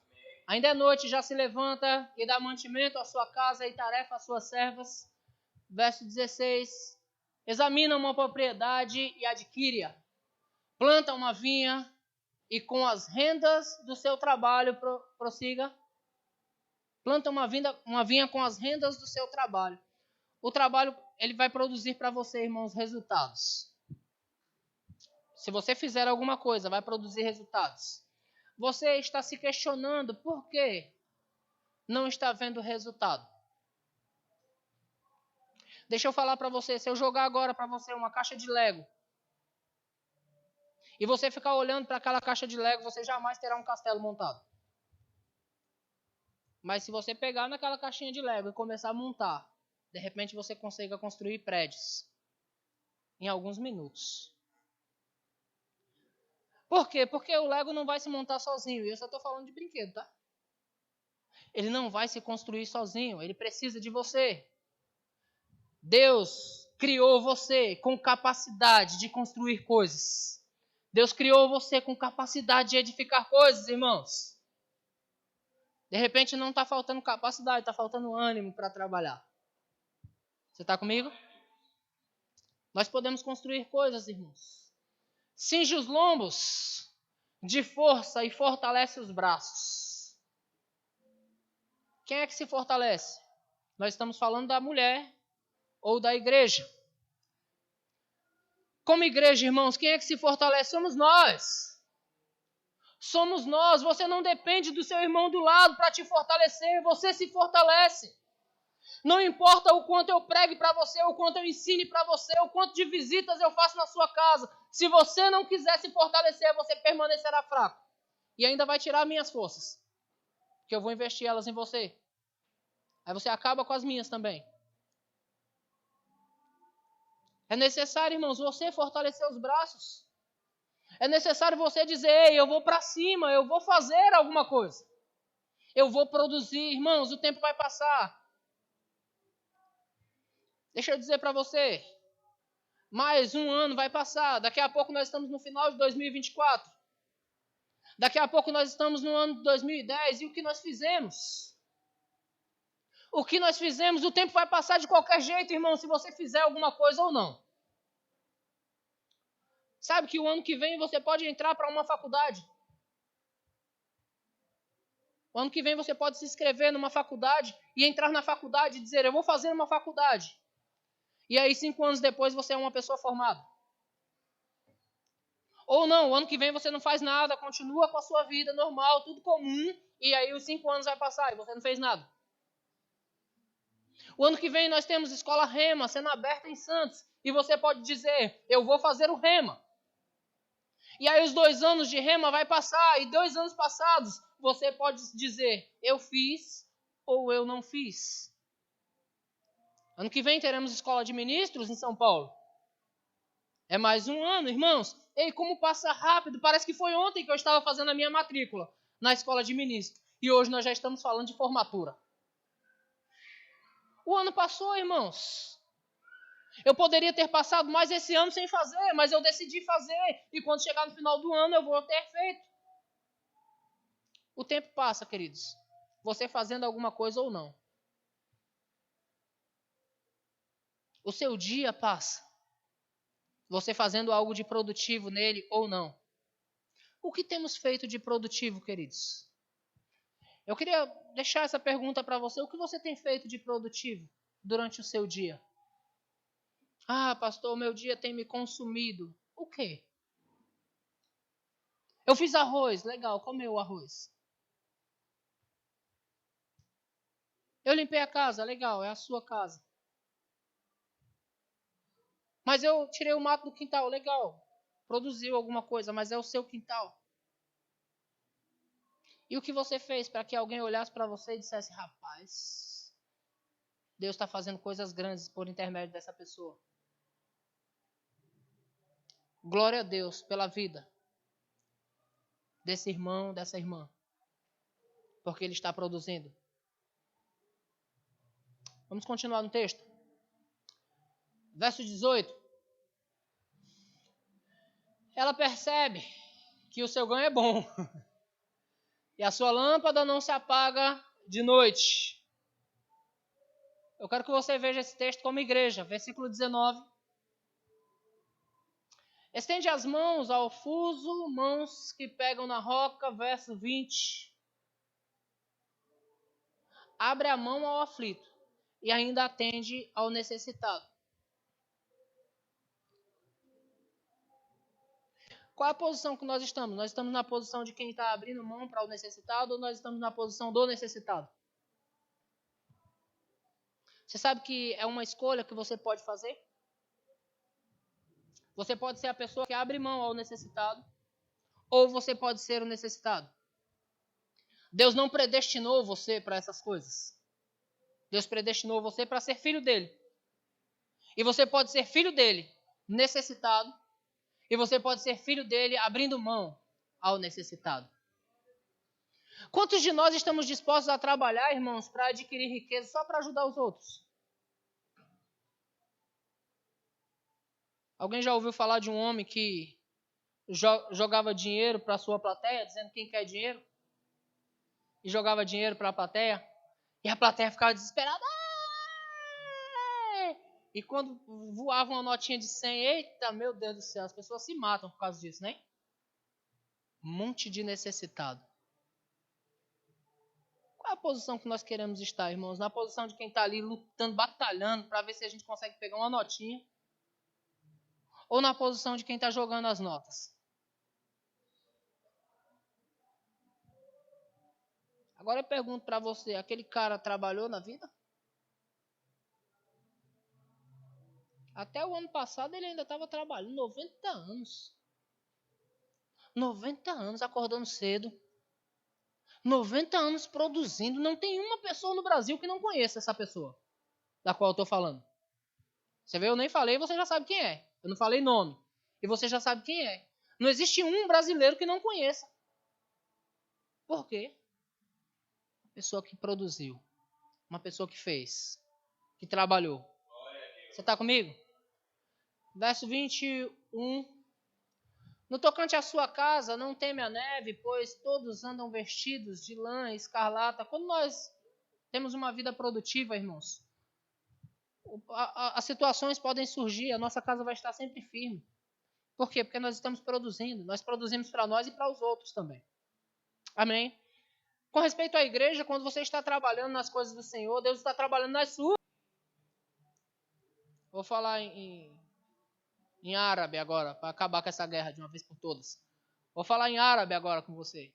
Ainda é noite, já se levanta e dá mantimento à sua casa e tarefa às suas servas. Verso 16. Examina uma propriedade e adquire-a. Planta uma vinha e com as rendas do seu trabalho, prossiga. Planta uma vinha com as rendas do seu trabalho. O trabalho, ele vai produzir para você, irmãos, resultados. Se você fizer alguma coisa, vai produzir resultados. Você está se questionando por que não está vendo resultado. Deixa eu falar para você, se eu jogar agora para você uma caixa de Lego, e você ficar olhando para aquela caixa de Lego, você jamais terá um castelo montado. Mas se você pegar naquela caixinha de Lego e começar a montar, de repente você consiga construir prédios em alguns minutos. Por quê? Porque o Lego não vai se montar sozinho. E eu só estou falando de brinquedo, tá? Ele não vai se construir sozinho, ele precisa de você. Deus criou você com capacidade de construir coisas. Deus criou você com capacidade de edificar coisas, irmãos. De repente não está faltando capacidade, está faltando ânimo para trabalhar. Você está comigo? Nós podemos construir coisas, irmãos. Cinge os lombos de força e fortalece os braços. Quem é que se fortalece? Nós estamos falando da mulher ou da igreja. Como igreja, irmãos, quem é que se fortalece? Somos nós. Somos nós. Você não depende do seu irmão do lado para te fortalecer. Você se fortalece. Não importa o quanto eu pregue para você, o quanto eu ensine para você, o quanto de visitas eu faço na sua casa. Se você não quiser se fortalecer, você permanecerá fraco. E ainda vai tirar minhas forças. Porque eu vou investir elas em você. Aí você acaba com as minhas também. É necessário, irmãos, você fortalecer os braços. É necessário você dizer, ei, eu vou para cima, eu vou fazer alguma coisa. Eu vou produzir, irmãos, o tempo vai passar. Deixa eu dizer para você, mais um ano vai passar, daqui a pouco nós estamos no final de 2024. Daqui a pouco nós estamos no ano de 2010, e o que nós fizemos? O que nós fizemos, o tempo vai passar de qualquer jeito, irmão, se você fizer alguma coisa ou não. Sabe que o ano que vem você pode entrar para uma faculdade. O ano que vem você pode se inscrever numa faculdade e entrar na faculdade e dizer, eu vou fazer uma faculdade. E aí 5 anos depois você é uma pessoa formada. Ou não, o ano que vem você não faz nada, continua com a sua vida normal, tudo comum, e aí os 5 anos vai passar e você não fez nada. O ano que vem nós temos escola Rema sendo aberta em Santos, e você pode dizer, eu vou fazer o Rema. E aí os 2 anos de Rema vai passar, e 2 anos passados você pode dizer, eu fiz ou eu não fiz. Ano que vem teremos escola de ministros em São Paulo. É mais um ano, irmãos. Ei, como passa rápido. Parece que foi ontem que eu estava fazendo a minha matrícula na escola de ministro. E hoje nós já estamos falando de formatura. O ano passou, irmãos. Eu poderia ter passado mais esse ano sem fazer, mas eu decidi fazer. E quando chegar no final do ano eu vou ter feito. O tempo passa, queridos. Você fazendo alguma coisa ou não. O seu dia passa. Você fazendo algo de produtivo nele ou não. O que temos feito de produtivo, queridos? Eu queria deixar essa pergunta para você. O que você tem feito de produtivo durante o seu dia? Ah, pastor, o meu dia tem me consumido. O quê? Eu fiz arroz. Legal, comeu o arroz. Eu limpei a casa. Legal, é a sua casa. Mas eu tirei o mato do quintal, legal. Produziu alguma coisa, mas é o seu quintal. E o que você fez para que alguém olhasse para você e dissesse, rapaz, Deus está fazendo coisas grandes por intermédio dessa pessoa. Glória a Deus pela vida desse irmão, dessa irmã. Porque ele está produzindo. Vamos continuar no texto. Verso 18. Ela percebe que o seu ganho é bom. E a sua lâmpada não se apaga de noite. Eu quero que você veja esse texto como igreja. Versículo 19. Estende as mãos ao fuso, mãos que pegam na roca. Verso 20. Abre a mão ao aflito e ainda atende ao necessitado. Qual é a posição que nós estamos? Nós estamos na posição de quem está abrindo mão para o necessitado ou nós estamos na posição do necessitado? Você sabe que é uma escolha que você pode fazer? Você pode ser a pessoa que abre mão ao necessitado ou você pode ser o necessitado. Deus não predestinou você para essas coisas. Deus predestinou você para ser filho dele. E você pode ser filho dele necessitado. E você pode ser filho dele abrindo mão ao necessitado. Quantos de nós estamos dispostos a trabalhar, irmãos, para adquirir riqueza só para ajudar os outros? Alguém já ouviu falar de um homem que jogava dinheiro para a sua plateia, dizendo quem quer dinheiro? E jogava dinheiro para a plateia? E a plateia ficava desesperada. E quando voava uma notinha de 100, eita, meu Deus do céu, as pessoas se matam por causa disso, né? Um monte de necessitado. Qual é a posição que nós queremos estar, irmãos? Na posição de quem está ali lutando, batalhando, para ver se a gente consegue pegar uma notinha? Ou na posição de quem está jogando as notas? Agora eu pergunto para você, aquele cara trabalhou na vida? Até o ano passado ele ainda estava trabalhando, 90 anos. 90 anos acordando cedo. 90 anos produzindo. Não tem uma pessoa no Brasil que não conheça essa pessoa da qual eu estou falando. Você vê, eu nem falei, você já sabe quem é. Eu não falei nome. E você já sabe quem é. Não existe um brasileiro que não conheça. Por quê? Uma pessoa que produziu. Uma pessoa que fez. Que trabalhou. Você está comigo? Verso 21. No tocante à sua casa, não teme a neve, pois todos andam vestidos de lã escarlata. Quando nós temos uma vida produtiva, irmãos, as situações podem surgir, a nossa casa vai estar sempre firme. Por quê? Porque nós estamos produzindo. Nós produzimos para nós e para os outros também. Amém? Com respeito à igreja, quando você está trabalhando nas coisas do Senhor, Deus está trabalhando nas suas. Vou falar em árabe agora, para acabar com essa guerra de uma vez por todas. Vou falar em árabe agora com você.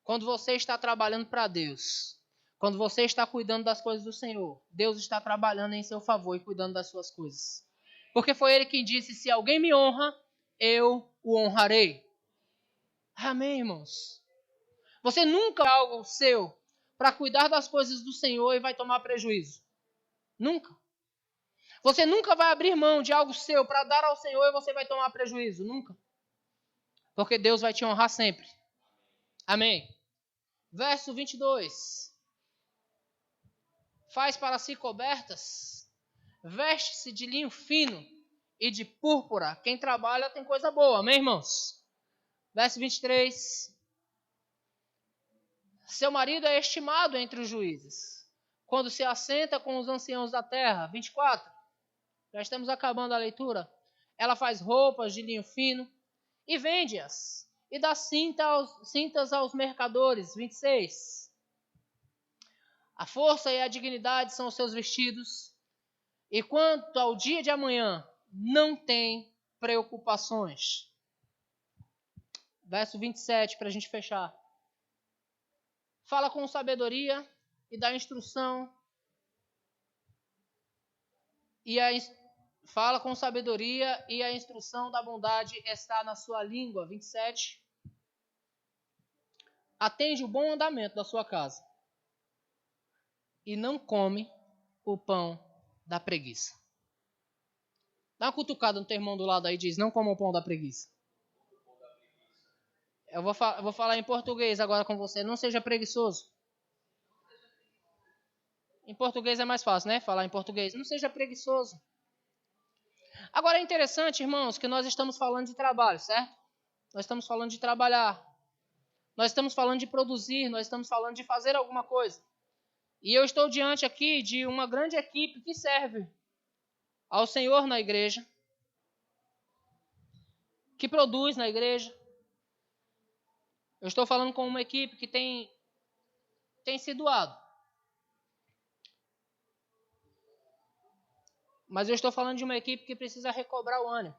Quando você está trabalhando para Deus, quando você está cuidando das coisas do Senhor, Deus está trabalhando em seu favor e cuidando das suas coisas. Porque foi Ele quem disse, se alguém me honra, eu o honrarei. Amém, irmãos? Você nunca vai algo seu para cuidar das coisas do Senhor e vai tomar prejuízo. Nunca. Você nunca vai abrir mão de algo seu para dar ao Senhor e você vai tomar prejuízo. Nunca. Porque Deus vai te honrar sempre. Amém. Verso 22. Faz para si cobertas, veste-se de linho fino e de púrpura. Quem trabalha tem coisa boa. Amém, irmãos? Verso 23. Seu marido é estimado entre os juízes, quando se assenta com os anciãos da terra. 24. Já estamos acabando a leitura. Ela faz roupas de linho fino e vende-as. E dá cintas aos mercadores. 26. A força e a dignidade são os seus vestidos. E quanto ao dia de amanhã, não tem preocupações. Verso 27, para a gente fechar. Fala com sabedoria e dá instrução. Fala com sabedoria e a instrução da bondade está na sua língua. 27. Atende o bom andamento da sua casa. E não come o pão da preguiça. Dá uma cutucada no teu irmão do lado aí e diz, não coma o pão da preguiça. Eu vou falar em português agora com você. Não seja preguiçoso. Em português é mais fácil, né? Falar em português. Não seja preguiçoso. Agora é interessante, irmãos, que nós estamos falando de trabalho, certo? Nós estamos falando de trabalhar. Nós estamos falando de produzir. Nós estamos falando de fazer alguma coisa. E eu estou diante aqui de uma grande equipe que serve ao Senhor na igreja. Que produz na igreja. Eu estou falando com uma equipe que tem se doado. Mas eu estou falando de uma equipe que precisa recobrar o ânimo.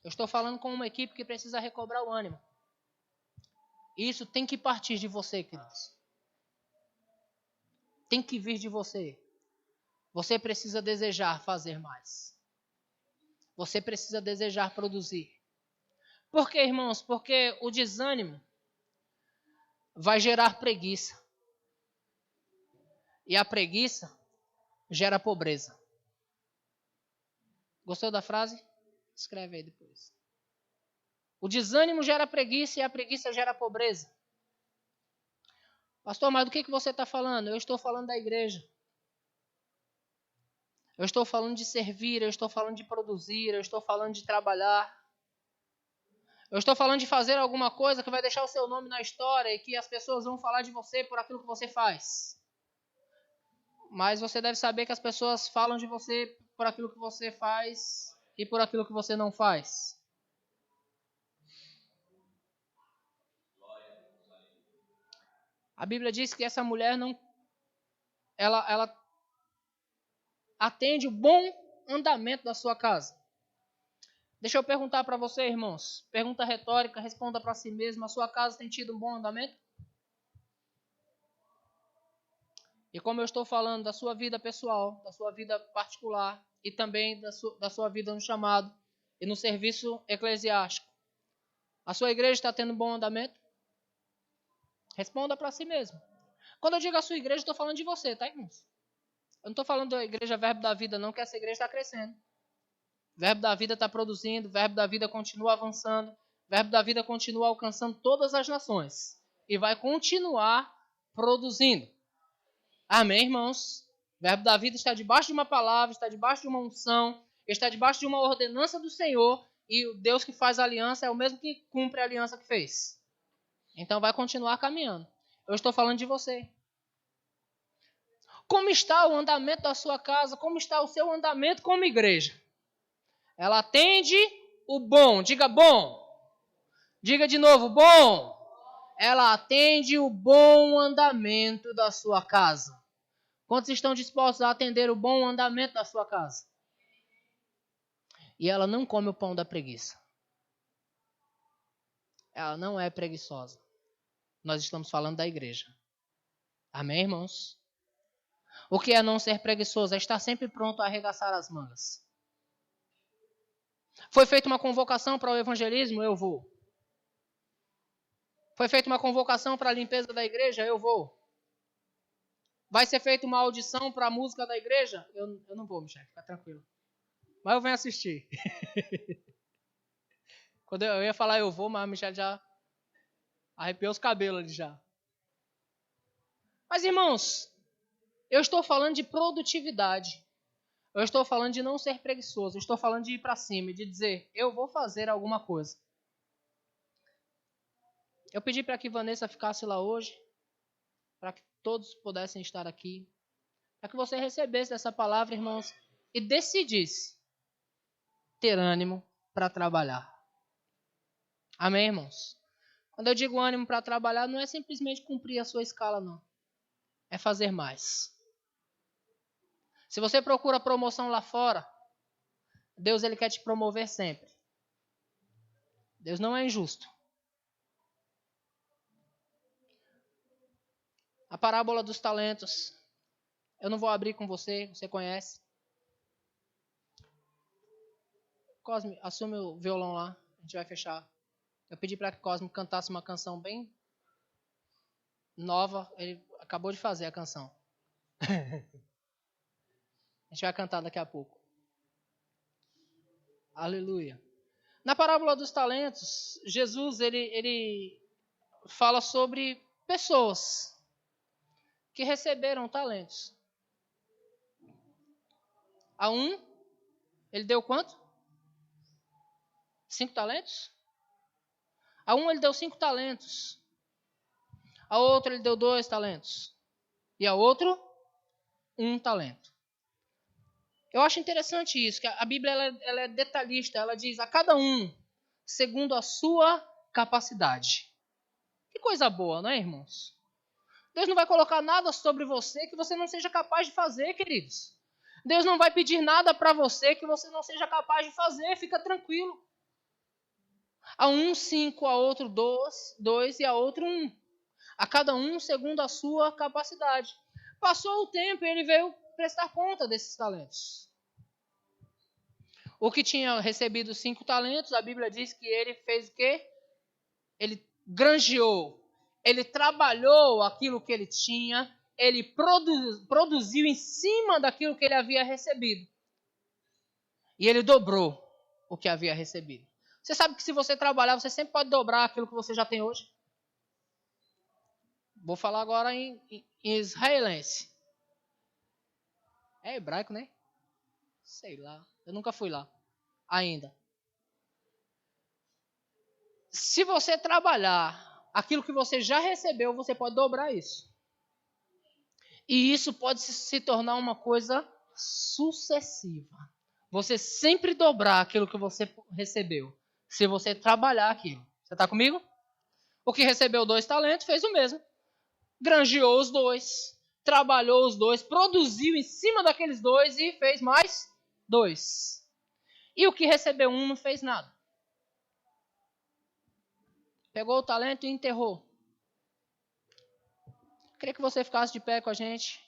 Eu estou falando com uma equipe que precisa recobrar o ânimo. E isso tem que partir de você, queridos. Tem que vir de você. Você precisa desejar fazer mais. Você precisa desejar produzir. Por quê, irmãos? Porque o desânimo vai gerar preguiça. E a preguiça gera pobreza. Gostou da frase? Escreve aí depois. O desânimo gera preguiça e a preguiça gera pobreza. Pastor, mas do que você está falando? Eu estou falando da igreja. Eu estou falando de servir, eu estou falando de produzir, eu estou falando de trabalhar. Eu estou falando de fazer alguma coisa que vai deixar o seu nome na história e que as pessoas vão falar de você por aquilo que você faz. Mas você deve saber que as pessoas falam de você por aquilo que você faz e por aquilo que você não faz. A Bíblia diz que essa mulher ela atende o bom andamento da sua casa. Deixa eu perguntar para você, irmãos. Pergunta retórica, responda para si mesmo. A sua casa tem tido um bom andamento? E como eu estou falando da sua vida pessoal, da sua vida particular e também da sua vida no chamado e no serviço eclesiástico, a sua igreja está tendo um bom andamento? Responda para si mesmo. Quando eu digo a sua igreja, eu estou falando de você, tá, irmãos? Eu não estou falando da igreja Verbo da Vida, não, que essa igreja está crescendo. Verbo da Vida está produzindo, Verbo da Vida continua avançando, Verbo da Vida continua alcançando todas as nações e vai continuar produzindo. Amém, irmãos? Verbo da Vida está debaixo de uma palavra, está debaixo de uma unção, está debaixo de uma ordenança do Senhor e o Deus que faz a aliança é o mesmo que cumpre a aliança que fez. Então vai continuar caminhando. Eu estou falando de você. Como está o andamento da sua casa? Como está o seu andamento como igreja? Ela atende o bom. Diga bom. Diga de novo, bom. Ela atende o bom andamento da sua casa. Quantos estão dispostos a atender o bom andamento da sua casa? E ela não come o pão da preguiça. Ela não é preguiçosa. Nós estamos falando da igreja. Amém, irmãos? O que é não ser preguiçoso? É estar sempre pronto a arregaçar as mangas. Foi feita uma convocação para o evangelismo? Eu vou. Foi feita uma convocação para a limpeza da igreja? Eu vou. Vai ser feita uma audição para a música da igreja? Eu não vou, Michel, fica tranquilo. Mas eu venho assistir. Quando eu ia falar eu vou, mas a Michel já arrepiou os cabelos ali já. Mas, irmãos, eu estou falando de produtividade. Eu estou falando de não ser preguiçoso. Eu estou falando de ir para cima e de dizer, eu vou fazer alguma coisa. Eu pedi para que Vanessa ficasse lá hoje, para que todos pudessem estar aqui, para que você recebesse essa palavra, irmãos, e decidisse ter ânimo para trabalhar. Amém, irmãos? Quando eu digo ânimo para trabalhar, não é simplesmente cumprir a sua escala, não. É fazer mais. Se você procura promoção lá fora, Deus ele quer te promover sempre. Deus não é injusto. A parábola dos talentos, eu não vou abrir com você, você conhece. Cosme, assume o violão lá, a gente vai fechar. Eu pedi para que Cosme cantasse uma canção bem nova, ele acabou de fazer a canção. A gente vai cantar daqui a pouco. Aleluia. Na parábola dos talentos, Jesus ele fala sobre pessoas que receberam talentos. A um, ele deu quanto? 5 talentos? A um ele deu 5 talentos. A outro ele deu 2 talentos. E a outro, 1 talento. Eu acho interessante isso, que a Bíblia ela é detalhista. Ela diz a cada um, segundo a sua capacidade. Que coisa boa, não é, irmãos? Deus não vai colocar nada sobre você que você não seja capaz de fazer, queridos. Deus não vai pedir nada para você que você não seja capaz de fazer. Fica tranquilo. A um 5, a outro 2 e a outro 1. A cada um segundo a sua capacidade. Passou o tempo e ele veio prestar conta desses talentos. O que tinha recebido 5 talentos, a Bíblia diz que ele fez o quê? Ele granjeou. Ele trabalhou aquilo que ele tinha. Ele produziu em cima daquilo que ele havia recebido. E ele dobrou o que havia recebido. Você sabe que se você trabalhar, você sempre pode dobrar aquilo que você já tem hoje? Vou falar agora em israelense. É hebraico, né? Sei lá. Eu nunca fui lá. Ainda. Se você trabalhar aquilo que você já recebeu, você pode dobrar isso. E isso pode se tornar uma coisa sucessiva. Você sempre dobrar aquilo que você recebeu. Se você trabalhar aquilo. Você está comigo? O que recebeu 2 talentos fez o mesmo. Granjeou os 2. Trabalhou os 2. Produziu em cima daqueles 2 e fez mais 2. E o que recebeu 1 não fez nada. Pegou o talento e enterrou. Queria que você ficasse de pé com a gente.